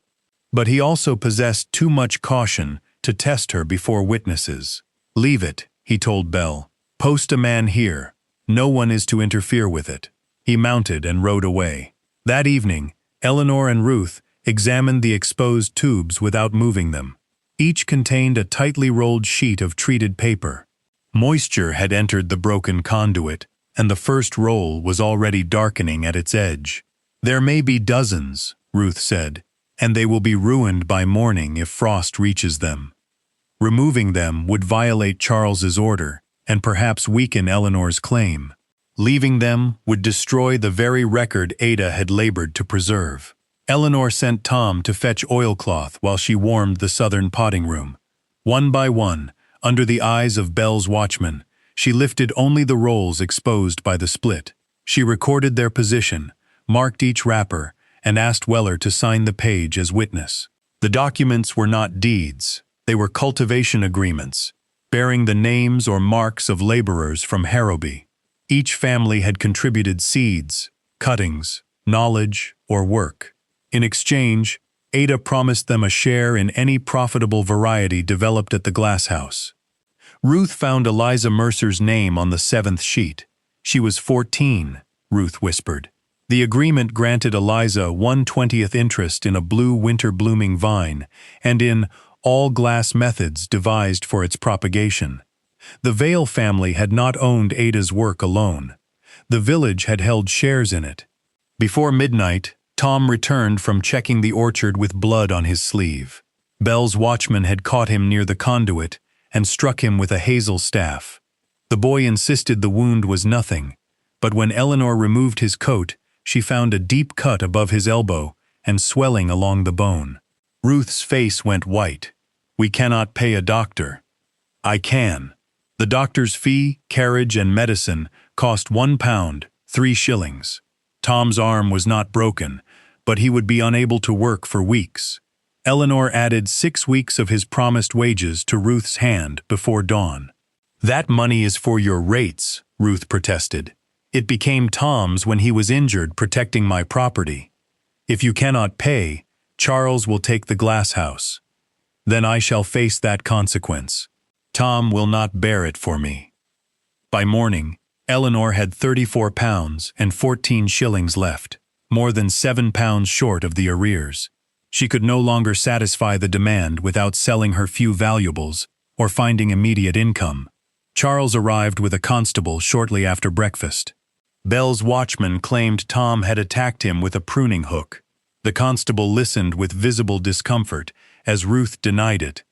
[SPEAKER 1] But he also possessed too much caution to test her before witnesses. "Leave it," he told Belle. "Post a man here. No one is to interfere with it." He mounted and rode away. That evening, Eleanor and Ruth examined the exposed tubes without moving them. Each contained a tightly rolled sheet of treated paper. Moisture had entered the broken conduit, and the first roll was already darkening at its edge. "There may be dozens," Ruth said, "and they will be ruined by morning if frost reaches them." Removing them would violate Charles's order and perhaps weaken Eleanor's claim. Leaving them would destroy the very record Ada had labored to preserve. Eleanor sent Tom to fetch oilcloth while she warmed the southern potting room. One by one, under the eyes of Belle's watchman, she lifted only the rolls exposed by the split. She recorded their position, marked each wrapper, and asked Weller to sign the page as witness. The documents were not deeds, they were cultivation agreements, bearing the names or marks of laborers from Harrowby. Each family had contributed seeds, cuttings, knowledge, or work. In exchange, Ada promised them a share in any profitable variety developed at the Glasshouse. Ruth found Eliza Mercer's name on the 7th sheet. She was 14, Ruth whispered. The agreement granted Eliza 1/20th interest in a blue winter-blooming vine and in all glass methods devised for its propagation. The Vale family had not owned Ada's work alone. The village had held shares in it. Before midnight, Tom returned from checking the orchard with blood on his sleeve. Belle's watchman had caught him near the conduit and struck him with a hazel staff. The boy insisted the wound was nothing, but when Eleanor removed his coat, she found a deep cut above his elbow and swelling along the bone. Ruth's face went white. "We cannot pay a doctor." "I can. The doctor's fee, carriage, and medicine cost £1, 3 shillings. Tom's arm was not broken, but he would be unable to work for weeks. Eleanor added 6 weeks of his promised wages to Ruth's hand before dawn. "That money is for your rates," Ruth protested. "It became Tom's when he was injured protecting my property. If you cannot pay, Charles will take the Glasshouse. Then I shall face that consequence. Tom will not bear it for me." By morning, Eleanor had £34 and 14 shillings left, more than £7 short of the arrears. She could no longer satisfy the demand without selling her few valuables or finding immediate income. Charles arrived with a constable shortly after breakfast. Belle's watchman claimed Tom had attacked him with a pruning hook. The constable listened with visible discomfort as Ruth denied it,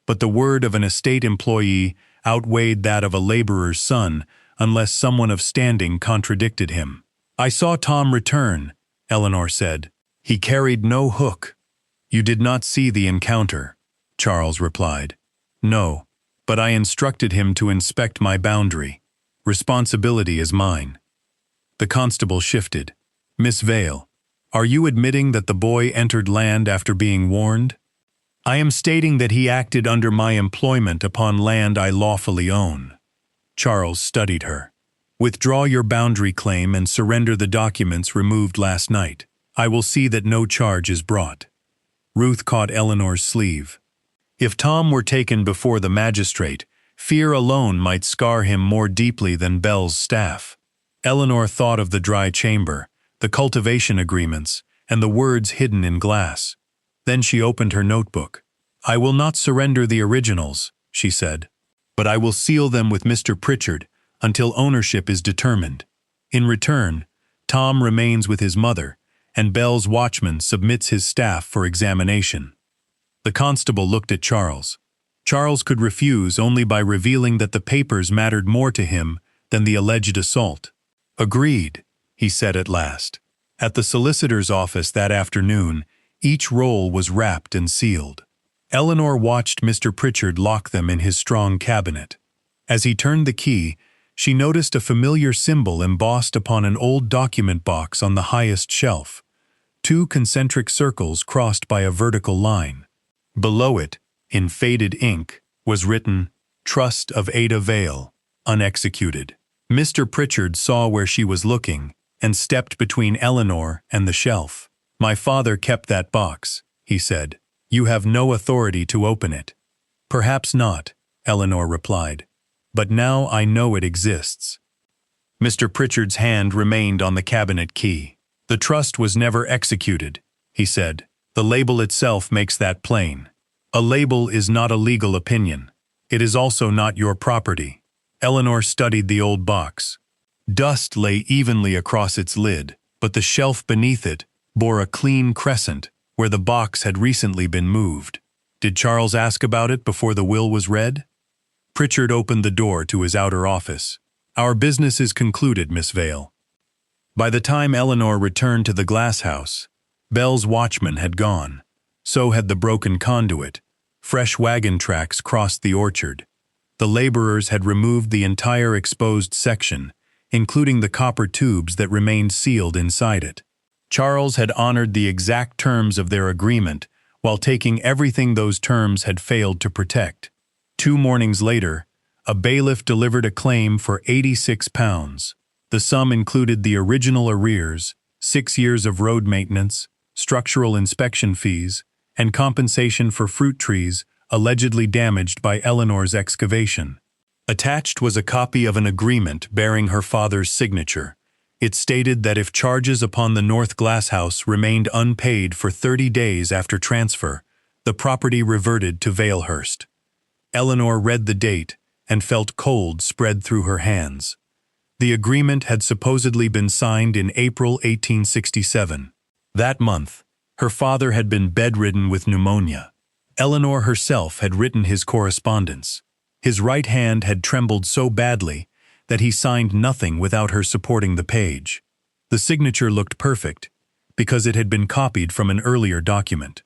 [SPEAKER 1] but the word of an estate employee outweighed that of a laborer's son unless someone of standing contradicted him. "I saw Tom return," Eleanor said. "He carried no hook." "You did not see the encounter," Charles replied. "No, but I instructed him to inspect my boundary. Responsibility is mine." The constable shifted. "Miss Vale, are you admitting that the boy entered land after being warned?" "I am stating that he acted under my employment upon land I lawfully own." Charles studied her. "Withdraw your boundary claim and surrender the documents removed last night. I will see that no charge is brought." Ruth caught Eleanor's sleeve. If Tom were taken before the magistrate, fear alone might scar him more deeply than Belle's staff. Eleanor thought of the dry chamber, the cultivation agreements, and the words hidden in glass. Then she opened her notebook. "I will not surrender the originals," she said, "but I will seal them with Mr. Pritchard until ownership is determined. In return, Tom remains with his mother, and Belle's watchman submits his staff for examination." The constable looked at Charles. Charles could refuse only by revealing that the papers mattered more to him than the alleged assault. "Agreed," he said at last. At the solicitor's office that afternoon, each roll was wrapped and sealed. Eleanor watched Mr. Pritchard lock them in his strong cabinet. As he turned the key, she noticed a familiar symbol embossed upon an old document box on the highest shelf. 2 concentric circles crossed by a vertical line. Below it, in faded ink, was written, Trust of Ada Vale, unexecuted. Mr. Pritchard saw where she was looking and stepped between Eleanor and the shelf. "My father kept that box," he said. "You have no authority to open it." "Perhaps not," Eleanor replied. "But now I know it exists." Mr. Pritchard's hand remained on the cabinet key. "The trust was never executed," he said. "The label itself makes that plain. A label is not a legal opinion. It is also not your property." Eleanor studied the old box. Dust lay evenly across its lid, but the shelf beneath it bore a clean crescent where the box had recently been moved. Did Charles ask about it before the will was read? Pritchard opened the door to his outer office. "Our business is concluded, Miss Vale." By the time Eleanor returned to the Glasshouse, Bell's watchman had gone. So had the broken conduit. Fresh wagon tracks crossed the orchard. The laborers had removed the entire exposed section, including the copper tubes that remained sealed inside it. Charles had honored the exact terms of their agreement while taking everything those terms had failed to protect. 2 mornings later, a bailiff delivered a claim for £86. The sum included the original arrears, 6 years of road maintenance, structural inspection fees, and compensation for fruit trees allegedly damaged by Eleanor's excavation. Attached was a copy of an agreement bearing her father's signature. It stated that if charges upon the North Glasshouse remained unpaid for 30 days after transfer, the property reverted to Valehurst. Eleanor read the date and felt cold spread through her hands. The agreement had supposedly been signed in April 1867. That month, her father had been bedridden with pneumonia. Eleanor herself had written his correspondence. His right hand had trembled so badly that he signed nothing without her supporting the page. The signature looked perfect, because it had been copied from an earlier document.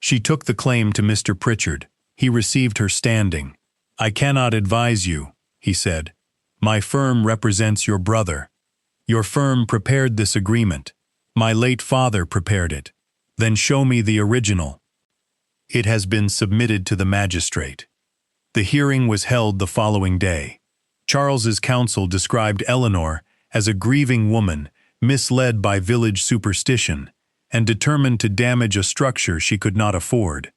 [SPEAKER 1] She took the claim to Mr. Pritchard. He received her standing. "I cannot advise you," he said. "My firm represents your brother. Your firm prepared this agreement. My late father prepared it. Then show me the original." It has been submitted to the magistrate. The hearing was held the following day. Charles's counsel described Eleanor as a grieving woman misled by village superstition and determined to damage a structure she could not afford.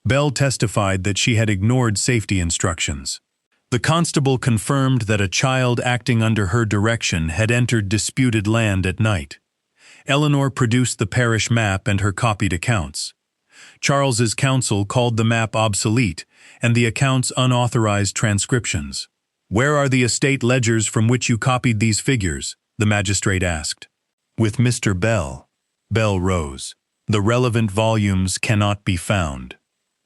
[SPEAKER 1] Bell testified that she had ignored safety instructions. The constable confirmed that a child acting under her direction had entered disputed land at night. Eleanor produced the parish map and her copied accounts. Charles's counsel called the map obsolete and the accounts unauthorized transcriptions. "Where are the estate ledgers from which you copied these figures?" the magistrate asked. "With Mr. Bell." Bell rose. "The relevant volumes cannot be found."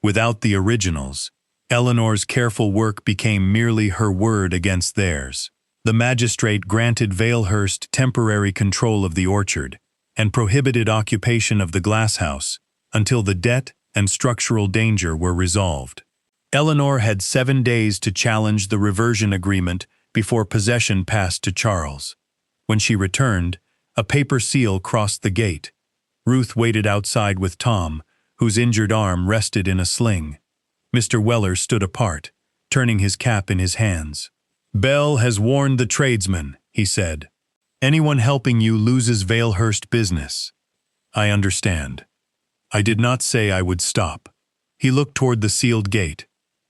[SPEAKER 1] Without the originals, Eleanor's careful work became merely her word against theirs. The magistrate granted Valehurst temporary control of the orchard and prohibited occupation of the Glasshouse until the debt and structural danger were resolved. Eleanor had 7 days to challenge the reversion agreement before possession passed to Charles. When she returned, a paper seal crossed the gate. Ruth waited outside with Tom, whose injured arm rested in a sling. Mr. Weller stood apart, turning his cap in his hands. "Bell has warned the tradesmen," he said. "Anyone helping you loses Valehurst business." "I understand. I did not say I would stop." He looked toward the sealed gate.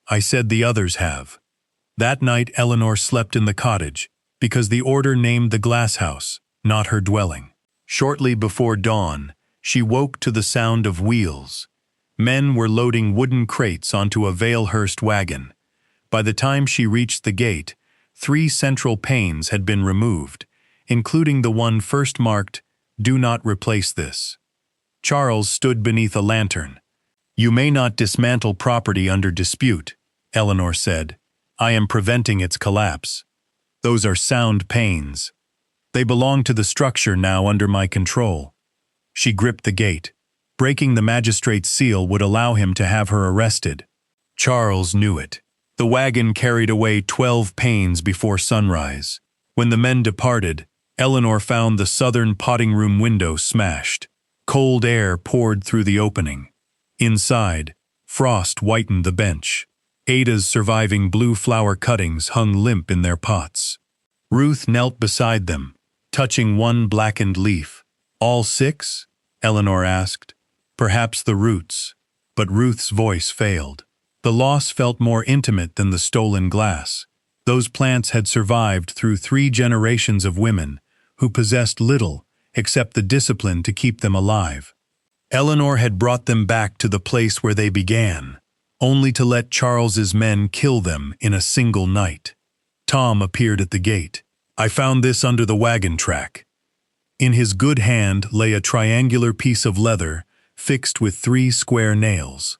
[SPEAKER 1] "I said the others have." That night Eleanor slept in the cottage because the order named the Glasshouse, not her dwelling. Shortly before dawn, she woke to the sound of wheels. Men were loading wooden crates onto a Valehurst wagon. By the time she reached the gate, 3 central panes had been removed, including the one first marked, "Do not replace this." Charles stood beneath a lantern. "You may not dismantle property under dispute," Eleanor said. "I am preventing its collapse. Those are sound panes. They belong to the structure now under my control." She gripped the gate. Breaking the magistrate's seal would allow him to have her arrested. Charles knew it. The wagon carried away 12 panes before sunrise. When the men departed, Eleanor found the southern potting room window smashed. Cold air poured through the opening. Inside, frost whitened the bench. Ada's surviving blue flower cuttings hung limp in their pots. Ruth knelt beside them, touching one blackened leaf. "All 6?" Eleanor asked. "Perhaps the roots." But Ruth's voice failed. The loss felt more intimate than the stolen glass. Those plants had survived through 3 generations of women who possessed little except the discipline to keep them alive. Eleanor had brought them back to the place where they began, only to let Charles's men kill them in a single night. Tom appeared at the gate. "I found this under the wagon track." In his good hand lay a triangular piece of leather fixed with 3 square nails.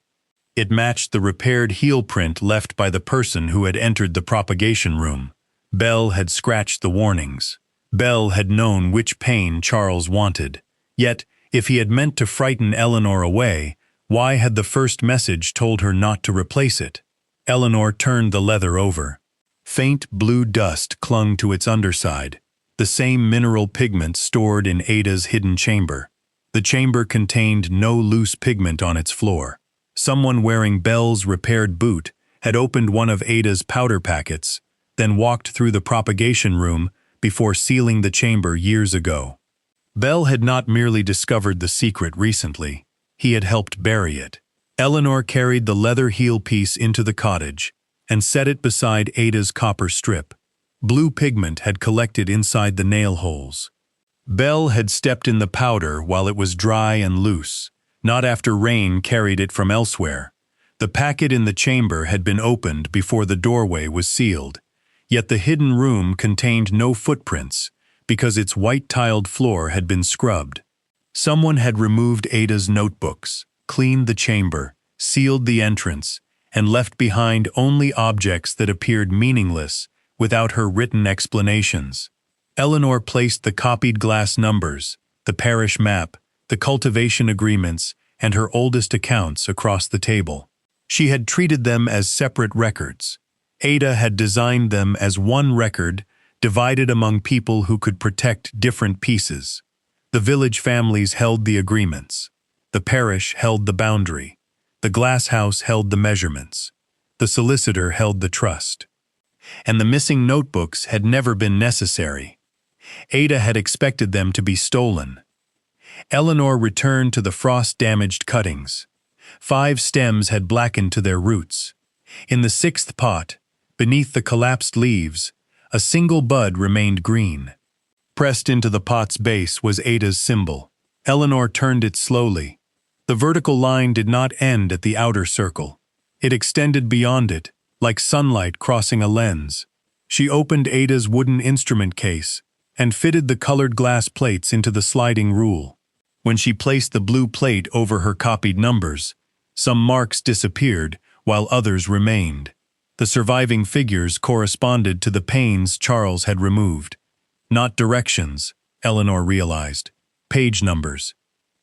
[SPEAKER 1] It matched the repaired heel print left by the person who had entered the propagation room. Belle had scratched the warnings. Belle had known which pain Charles wanted. Yet, if he had meant to frighten Eleanor away, why had the first message told her not to replace it? Eleanor turned the leather over. Faint blue dust clung to its underside, the same mineral pigment stored in Ada's hidden chamber. The chamber contained no loose pigment on its floor. Someone wearing Belle's repaired boot had opened one of Ada's powder packets, then walked through the propagation room before sealing the chamber years ago. Belle had not merely discovered the secret recently, he had helped bury it. Eleanor carried the leather heel piece into the cottage and set it beside Ada's copper strip. Blue pigment had collected inside the nail holes. Belle had stepped in the powder while it was dry and loose, not after rain carried it from elsewhere. The packet in the chamber had been opened before the doorway was sealed, yet the hidden room contained no footprints because its white-tiled floor had been scrubbed. Someone had removed Ada's notebooks, cleaned the chamber, sealed the entrance, and left behind only objects that appeared meaningless without her written explanations. Eleanor placed the copied glass numbers, the parish map, the cultivation agreements, and her oldest accounts across the table. She had treated them as separate records. Ada had designed them as one record divided among people who could protect different pieces. The village families held the agreements. The parish held the boundary. The Glasshouse held the measurements. The solicitor held the trust. And the missing notebooks had never been necessary. Ada had expected them to be stolen. Eleanor returned to the frost-damaged cuttings. 5 stems had blackened to their roots. In the 6th pot, beneath the collapsed leaves, a single bud remained green. Pressed into the pot's base was Ada's symbol. Eleanor turned it slowly. The vertical line did not end at the outer circle. It extended beyond it, like sunlight crossing a lens. She opened Ada's wooden instrument case and fitted the colored glass plates into the sliding rule. When she placed the blue plate over her copied numbers, some marks disappeared while others remained. The surviving figures corresponded to the panes Charles had removed. Not directions, Eleanor realized. Page numbers.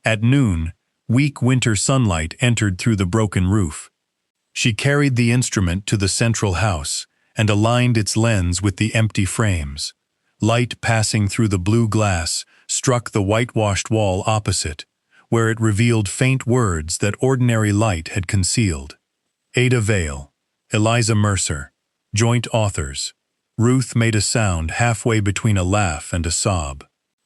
[SPEAKER 1] At noon, weak winter sunlight entered through the broken roof. She carried the instrument to the central house and aligned its lens with the empty frames. Light passing through the blue glass struck the whitewashed wall opposite, where it revealed faint words that ordinary light had concealed. Ada Vale, Eliza Mercer, joint authors. Ruth made a sound halfway between a laugh and a sob.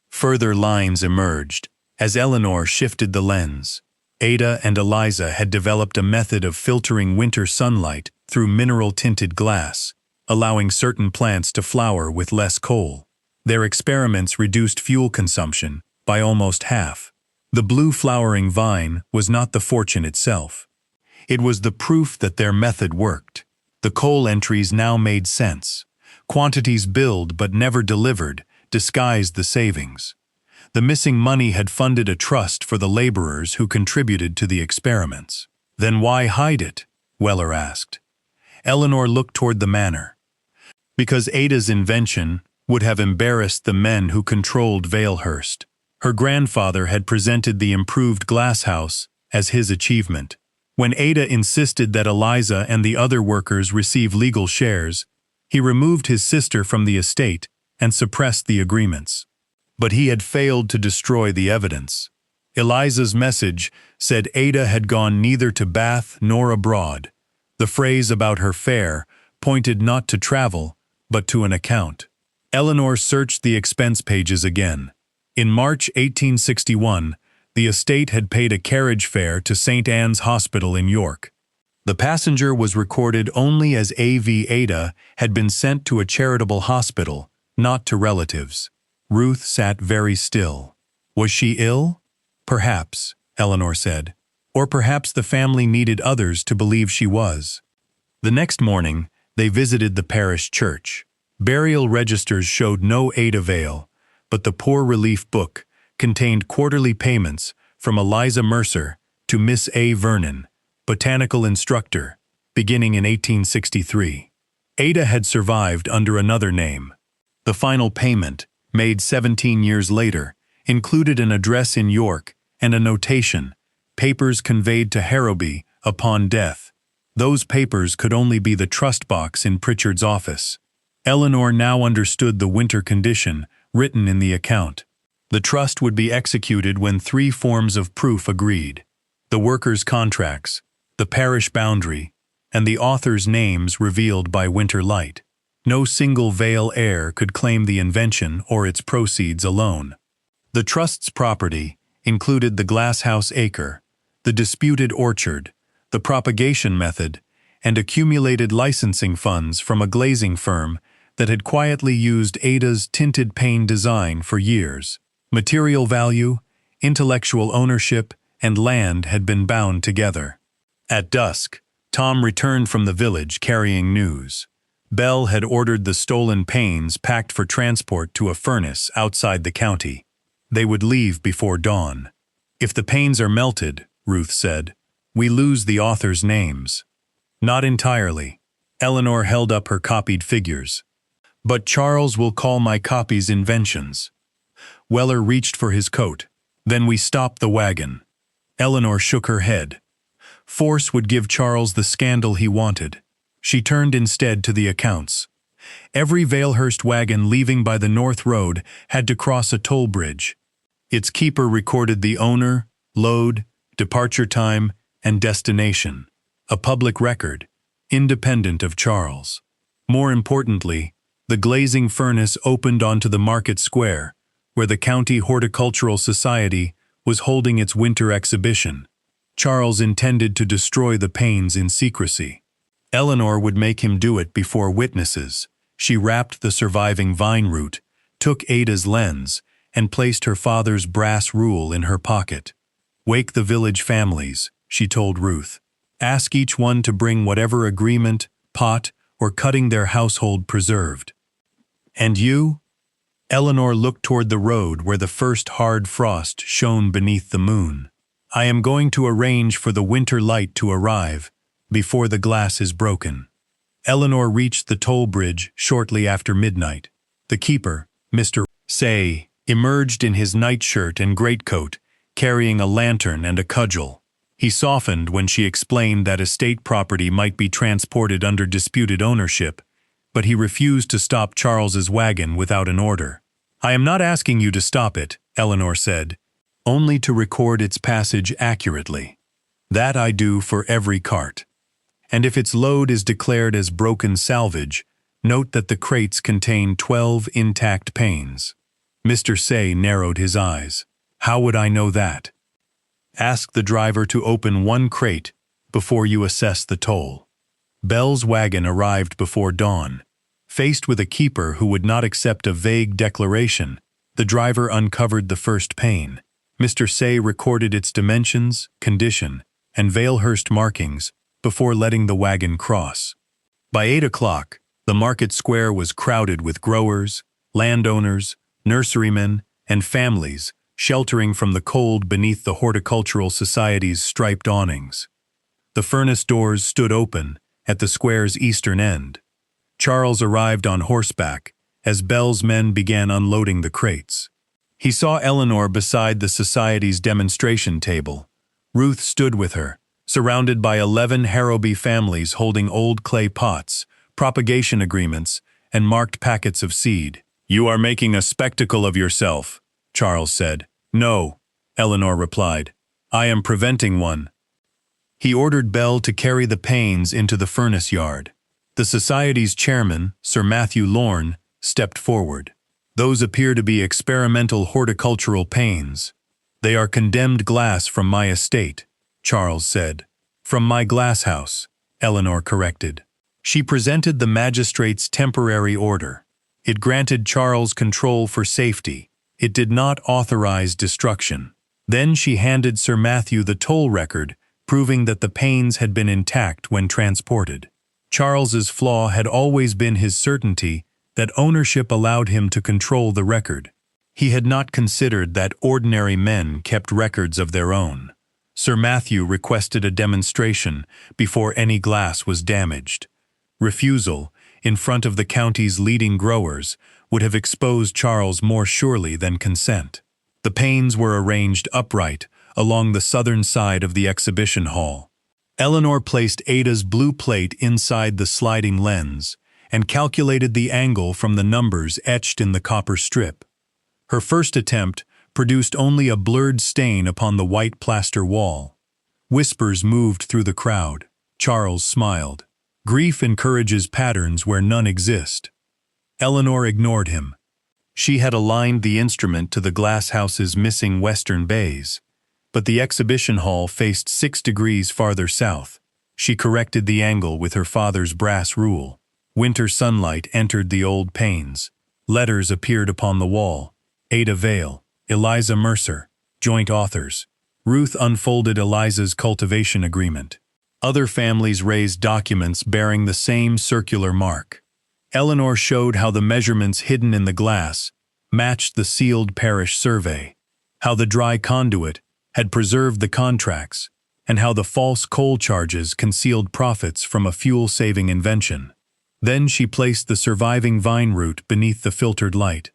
[SPEAKER 1] Further lines emerged as Eleanor shifted the lens. Ada and Eliza had developed a method of filtering winter sunlight through mineral-tinted glass, allowing certain plants to flower with less coal. Their experiments reduced fuel consumption by almost half. The blue flowering vine was not the fortune itself. It was the proof that their method worked. The coal entries now made sense. Quantities billed but never delivered disguised the savings. The missing money had funded a trust for the laborers who contributed to the experiments. Then why hide it? Weller asked. Eleanor looked toward the manor. Because Ada's invention would have embarrassed the men who controlled Valehurst. Her grandfather had presented the improved Glasshouse as his achievement. When Ada insisted that Eliza and the other workers receive legal shares, he removed his sister from the estate and suppressed the agreements. But he had failed to destroy the evidence. Eliza's message said Ada had gone neither to Bath nor abroad. The phrase about her fare pointed not to travel, but to an account. Eleanor searched the expense pages again. In March 1861, the estate had paid a carriage fare to St. Anne's Hospital in York. The passenger was recorded only as A.V. Ada had been sent to a charitable hospital, not to relatives. Ruth sat very still. Was she ill? Perhaps, Eleanor said. Or perhaps the family needed others to believe she was. The next morning, they visited the parish church. Burial registers showed no Ada Vale, but the Poor Relief Book contained quarterly payments from Eliza Mercer to Miss A. Vernon, botanical instructor, beginning in 1863. Ada had survived under another name. The final payment, made 17 years later, included an address in York and a notation, papers conveyed to Harrowby upon death. Those papers could only be the trust box in Pritchard's office. Eleanor now understood the winter condition written in the account. The trust would be executed when 3 forms of proof agreed: the workers' contracts, the parish boundary, and the authors' names revealed by winter light. No single Vale heir could claim the invention or its proceeds alone. The trust's property included the Glasshouse acre, the disputed orchard, the propagation method, and accumulated licensing funds from a glazing firm that had quietly used Ada's tinted pane design for years. Material value, intellectual ownership, and land had been bound together. At dusk, Tom returned from the village carrying news. Bell had ordered the stolen panes packed for transport to a furnace outside the county. They would leave before dawn. If the panes are melted, Ruth said, we lose the authors' names. Not entirely. Eleanor held up her copied figures. But Charles will call my copies inventions. Weller reached for his coat. Then we stopped the wagon. Eleanor shook her head. Force would give Charles the scandal he wanted. She turned instead to the accounts. Every Valehurst wagon leaving by the North Road had to cross a toll bridge. Its keeper recorded the owner, load, departure time, and destination. A public record, independent of Charles. More importantly, the glazing furnace opened onto the market square, where the County Horticultural Society was holding its winter exhibition. Charles intended to destroy the panes in secrecy. Eleanor would make him do it before witnesses. She wrapped the surviving vine root, took Ada's lens, and placed her father's brass rule in her pocket. Wake the village families, she told Ruth. Ask each one to bring whatever agreement, pot, or cutting their household preserved. And you? Eleanor looked toward the road where the first hard frost shone beneath the moon. I am going to arrange for the winter light to arrive, before the glass is broken. Eleanor reached the toll bridge shortly after midnight. The keeper, Mr. Say, emerged in his nightshirt and greatcoat, carrying a lantern and a cudgel. He softened when she explained that estate property might be transported under disputed ownership, but he refused to stop Charles's wagon without an order. I am not asking you to stop it, Eleanor said, only to record its passage accurately. That I do for every cart. And if its load is declared as broken salvage, note that the crates contain 12 intact panes. Mr. Say narrowed his eyes. How would I know that? Ask the driver to open one crate before you assess the toll. Bell's wagon arrived before dawn. Faced with a keeper who would not accept a vague declaration, the driver uncovered the first pane. Mr. Say recorded its dimensions, condition, and Valehurst markings before letting the wagon cross. By 8 o'clock, the market square was crowded with growers, landowners, nurserymen, and families sheltering from the cold beneath the Horticultural Society's striped awnings. The furnace doors stood open at the square's eastern end. Charles arrived on horseback as Bell's men began unloading the crates. He saw Eleanor beside the Society's demonstration table. Ruth stood with her, surrounded by 11 Harrowby families holding old clay pots, propagation agreements, and marked packets of seed. You are making a spectacle of yourself, Charles said. No, Eleanor replied. I am preventing one. He ordered Bell to carry the panes into the furnace yard. The society's chairman, Sir Matthew Lorne, stepped forward. "Those appear to be experimental horticultural panes." "They are condemned glass from my estate," Charles said. "From my glasshouse," Eleanor corrected. She presented the magistrate's temporary order. It granted Charles control for safety. It did not authorize destruction. Then she handed Sir Matthew the toll record, proving that the panes had been intact when transported. Charles's flaw had always been his certainty that ownership allowed him to control the record. He had not considered that ordinary men kept records of their own. Sir Matthew requested a demonstration before any glass was damaged. Refusal, in front of the county's leading growers, would have exposed Charles more surely than consent. The panes were arranged upright along the southern side of the exhibition hall. Eleanor placed Ada's blue plate inside the sliding lens and calculated the angle from the numbers etched in the copper strip. Her first attempt produced only a blurred stain upon the white plaster wall. Whispers moved through the crowd. Charles smiled. Grief encourages patterns where none exist. Eleanor ignored him. She had aligned the instrument to the glasshouse's missing western bays, but the exhibition hall faced 6 degrees farther south. She corrected the angle with her father's brass rule. Winter sunlight entered the old panes. Letters appeared upon the wall. Ada Vale, Eliza Mercer, joint authors. Ruth unfolded Eliza's cultivation agreement. Other families raised documents bearing the same circular mark. Eleanor showed how the measurements hidden in the glass matched the sealed parish survey, how the dry conduit had preserved the contracts, and how the false coal charges concealed profits from a fuel-saving invention. Then she placed the surviving vine root beneath the filtered light.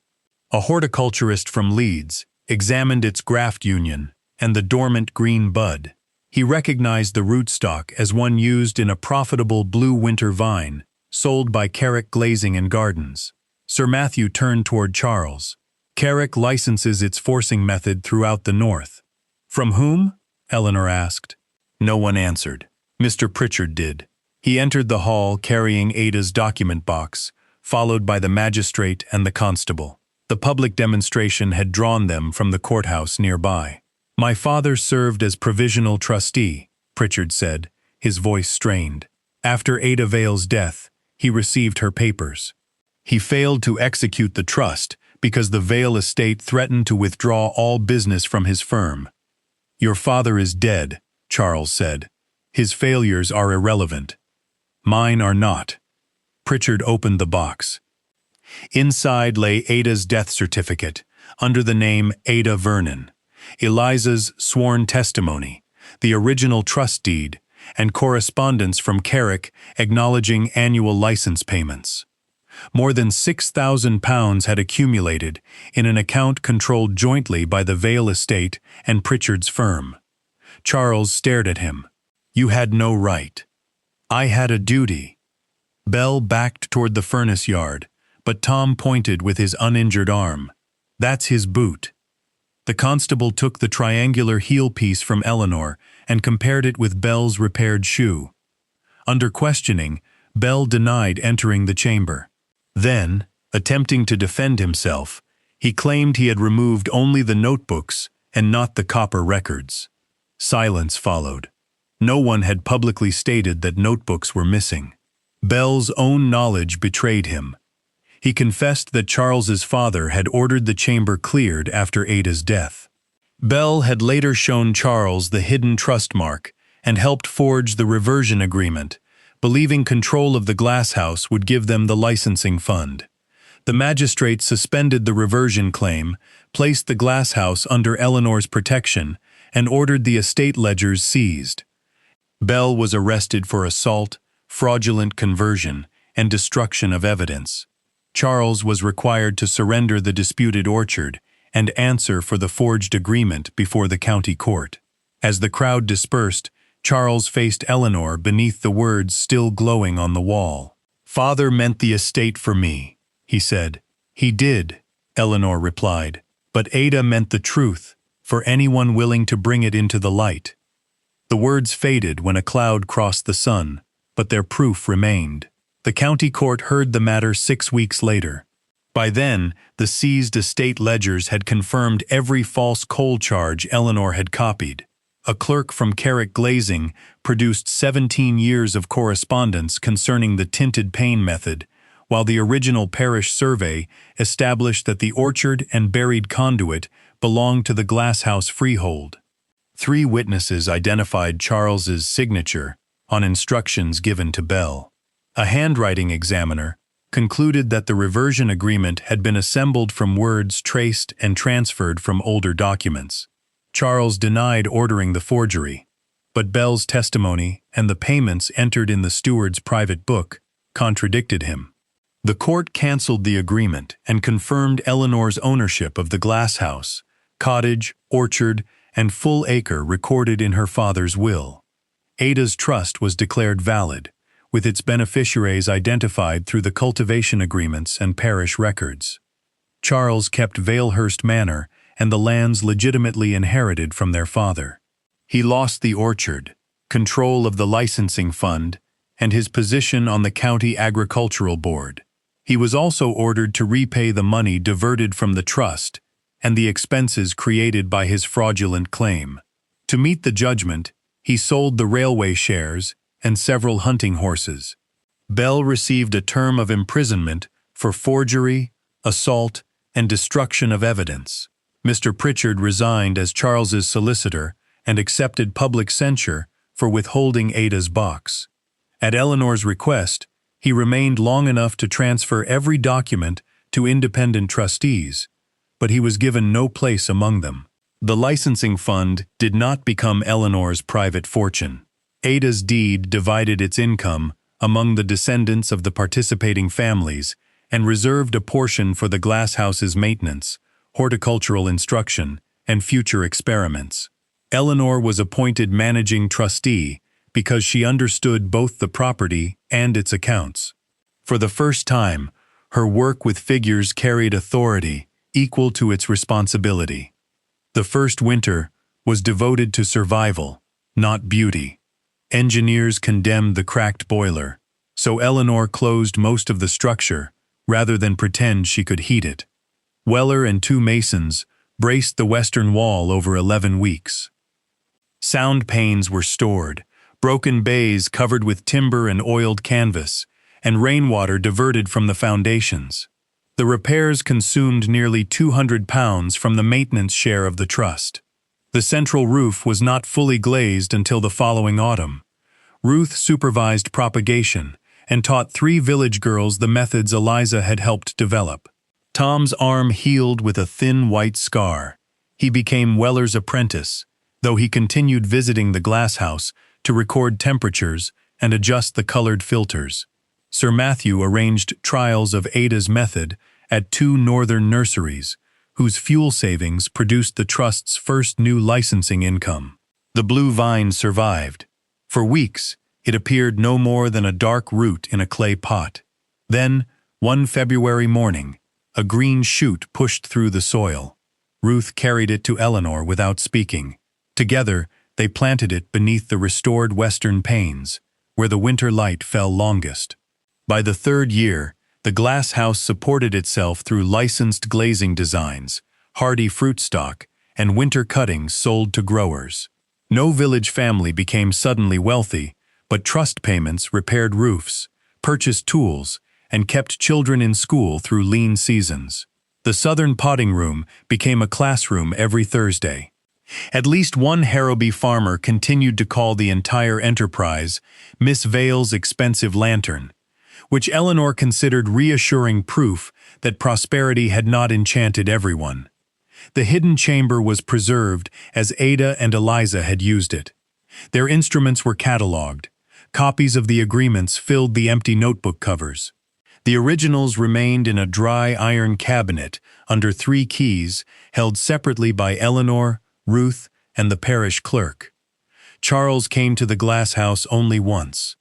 [SPEAKER 1] A horticulturist from Leeds examined its graft union and the dormant green bud. He recognized the rootstock as one used in a profitable blue winter vine sold by Carrick Glazing and Gardens. Sir Matthew turned toward Charles. "Carrick licenses its forcing method throughout the north." "From whom?" Eleanor asked. No one answered. Mr. Pritchard did. He entered the hall carrying Ada's document box, followed by the magistrate and the constable. The public demonstration had drawn them from the courthouse nearby. "My father served as provisional trustee," Pritchard said, his voice strained. "After Ada Vale's death, he received her papers. He failed to execute the trust because the Vale estate threatened to withdraw all business from his firm." "Your father is dead," Charles said. "His failures are irrelevant. Mine are not." Pritchard opened the box. Inside lay Ada's death certificate, under the name Ada Vernon, Eliza's sworn testimony, the original trust deed, and correspondence from Carrick acknowledging annual license payments. More than £6,000 had accumulated in an account controlled jointly by the Vale estate and Pritchard's firm. Charles stared at him. "You had no right." "I had a duty." Bell backed toward the furnace yard, but Tom pointed with his uninjured arm. "That's his boot." The constable took the triangular heel piece from Eleanor and compared it with Bell's repaired shoe. Under questioning, Bell denied entering the chamber. Then, attempting to defend himself, he claimed he had removed only the notebooks and not the copper records. Silence followed. No one had publicly stated that notebooks were missing. Bell's own knowledge betrayed him. He confessed that Charles's father had ordered the chamber cleared after Ada's death. Bell had later shown Charles the hidden trust mark and helped forge the reversion agreement, believing control of the glasshouse would give them the licensing fund. The magistrate suspended the reversion claim, placed the glasshouse under Eleanor's protection, and ordered the estate ledgers seized. Bell was arrested for assault, fraudulent conversion, and destruction of evidence. Charles was required to surrender the disputed orchard and answer for the forged agreement before the county court. As the crowd dispersed, Charles faced Eleanor beneath the words still glowing on the wall. "Father meant the estate for me," he said. "He did," Eleanor replied, "but Ada meant the truth, for anyone willing to bring it into the light." The words faded when a cloud crossed the sun, but their proof remained. The county court heard the matter 6 weeks later. By then, the seized estate ledgers had confirmed every false coal charge Eleanor had copied. A clerk from Carrick Glazing produced 17 years of correspondence concerning the tinted pane method, while the original parish survey established that the orchard and buried conduit belonged to the Glasshouse freehold. 3 witnesses identified Charles's signature on instructions given to Bell. A handwriting examiner concluded that the reversion agreement had been assembled from words traced and transferred from older documents. Charles denied ordering the forgery, but Bell's testimony and the payments entered in the steward's private book contradicted him. The court canceled the agreement and confirmed Eleanor's ownership of the Glasshouse, cottage, orchard, and full acre recorded in her father's will. Ada's trust was declared valid, with its beneficiaries identified through the cultivation agreements and parish records. Charles kept Valehurst Manor and the lands legitimately inherited from their father. He lost the orchard, control of the licensing fund, and his position on the county agricultural board. He was also ordered to repay the money diverted from the trust and the expenses created by his fraudulent claim. To meet the judgment, he sold the railway shares and several hunting horses. Bell received a term of imprisonment for forgery, assault, and destruction of evidence. Mr. Pritchard resigned as Charles's solicitor and accepted public censure for withholding Ada's box. At Eleanor's request, he remained long enough to transfer every document to independent trustees, but he was given no place among them. The licensing fund did not become Eleanor's private fortune. Ada's deed divided its income among the descendants of the participating families and reserved a portion for the Glasshouse's maintenance, horticultural instruction, and future experiments. Eleanor was appointed managing trustee because she understood both the property and its accounts. For the first time, her work with figures carried authority equal to its responsibility. The first winter was devoted to survival, not beauty. Engineers condemned the cracked boiler, so Eleanor closed most of the structure rather than pretend she could heat it. Weller and 2 masons braced the western wall over 11 weeks. Sound panes were stored, broken bays covered with timber and oiled canvas, and rainwater diverted from the foundations. The repairs consumed nearly £200 from the maintenance share of the trust. The central roof was not fully glazed until the following autumn. Ruth supervised propagation and taught 3 village girls the methods Eliza had helped develop. Tom's arm healed with a thin white scar. He became Weller's apprentice, though he continued visiting the Glasshouse to record temperatures and adjust the colored filters. Sir Matthew arranged trials of Ada's method at 2 northern nurseries, whose fuel savings produced the trust's first new licensing income. The blue vine survived. For weeks, it appeared no more than a dark root in a clay pot. Then, one February morning, a green shoot pushed through the soil. Ruth carried it to Eleanor without speaking. Together, they planted it beneath the restored western panes, where the winter light fell longest. By the 3rd year, the Glasshouse supported itself through licensed glazing designs, hardy fruit stock, and winter cuttings sold to growers. No village family became suddenly wealthy, but trust payments repaired roofs, purchased tools, and kept children in school through lean seasons. The southern potting room became a classroom every Thursday. At least one Harrowby farmer continued to call the entire enterprise Miss Vale's expensive lantern, which Eleanor considered reassuring proof that prosperity had not enchanted everyone. The hidden chamber was preserved as Ada and Eliza had used it. Their instruments were catalogued. Copies of the agreements filled the empty notebook covers. The originals remained in a dry iron cabinet under 3 keys held separately by Eleanor, Ruth, and the parish clerk. Charles came to the Glasshouse only once.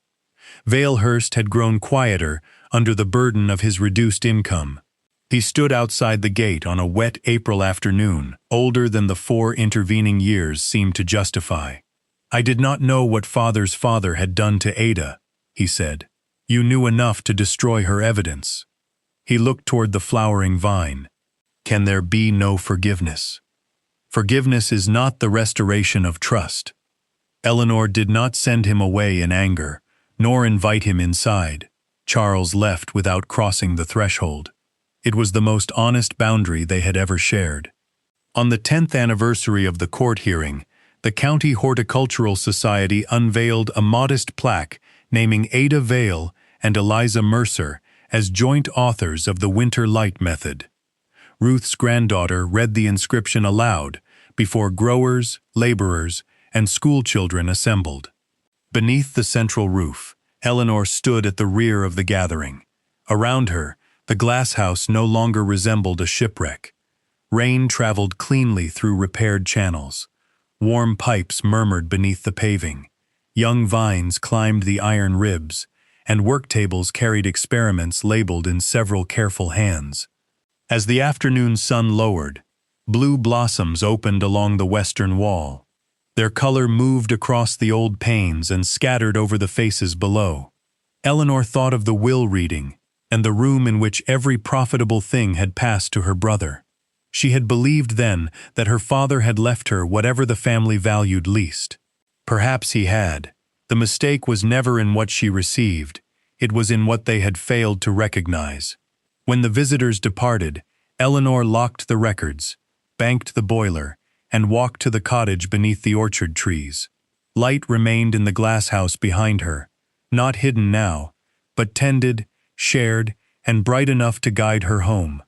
[SPEAKER 1] Valehurst had grown quieter under the burden of his reduced income. He stood outside the gate on a wet April afternoon, older than the 4 intervening years seemed to justify. "I did not know what father's father had done to Ada," he said. "You knew enough to destroy her evidence." He looked toward the flowering vine. "Can there be no forgiveness? Forgiveness is not the restoration of trust." Eleanor did not send him away in anger, nor invite him inside. Charles left without crossing the threshold. It was the most honest boundary they had ever shared. On the 10th anniversary of the court hearing, the County Horticultural Society unveiled a modest plaque naming Ada Vale and Eliza Mercer as joint authors of the winter light method. Ruth's granddaughter read the inscription aloud before growers, laborers, and schoolchildren assembled. Beneath the central roof, Eleanor stood at the rear of the gathering. Around her, the Glasshouse no longer resembled a shipwreck. Rain traveled cleanly through repaired channels. Warm pipes murmured beneath the paving. Young vines climbed the iron ribs, and work tables carried experiments labeled in several careful hands. As the afternoon sun lowered, blue blossoms opened along the western wall. Their color moved across the old panes and scattered over the faces below. Eleanor thought of the will reading and the room in which every profitable thing had passed to her brother. She had believed then that her father had left her whatever the family valued least. Perhaps he had. The mistake was never in what she received. It was in what they had failed to recognize. When the visitors departed, Eleanor locked the records, banked the boiler, and walked to the cottage beneath the orchard trees. Light remained in the glasshouse behind her, not hidden now, but tended, shared, and bright enough to guide her home.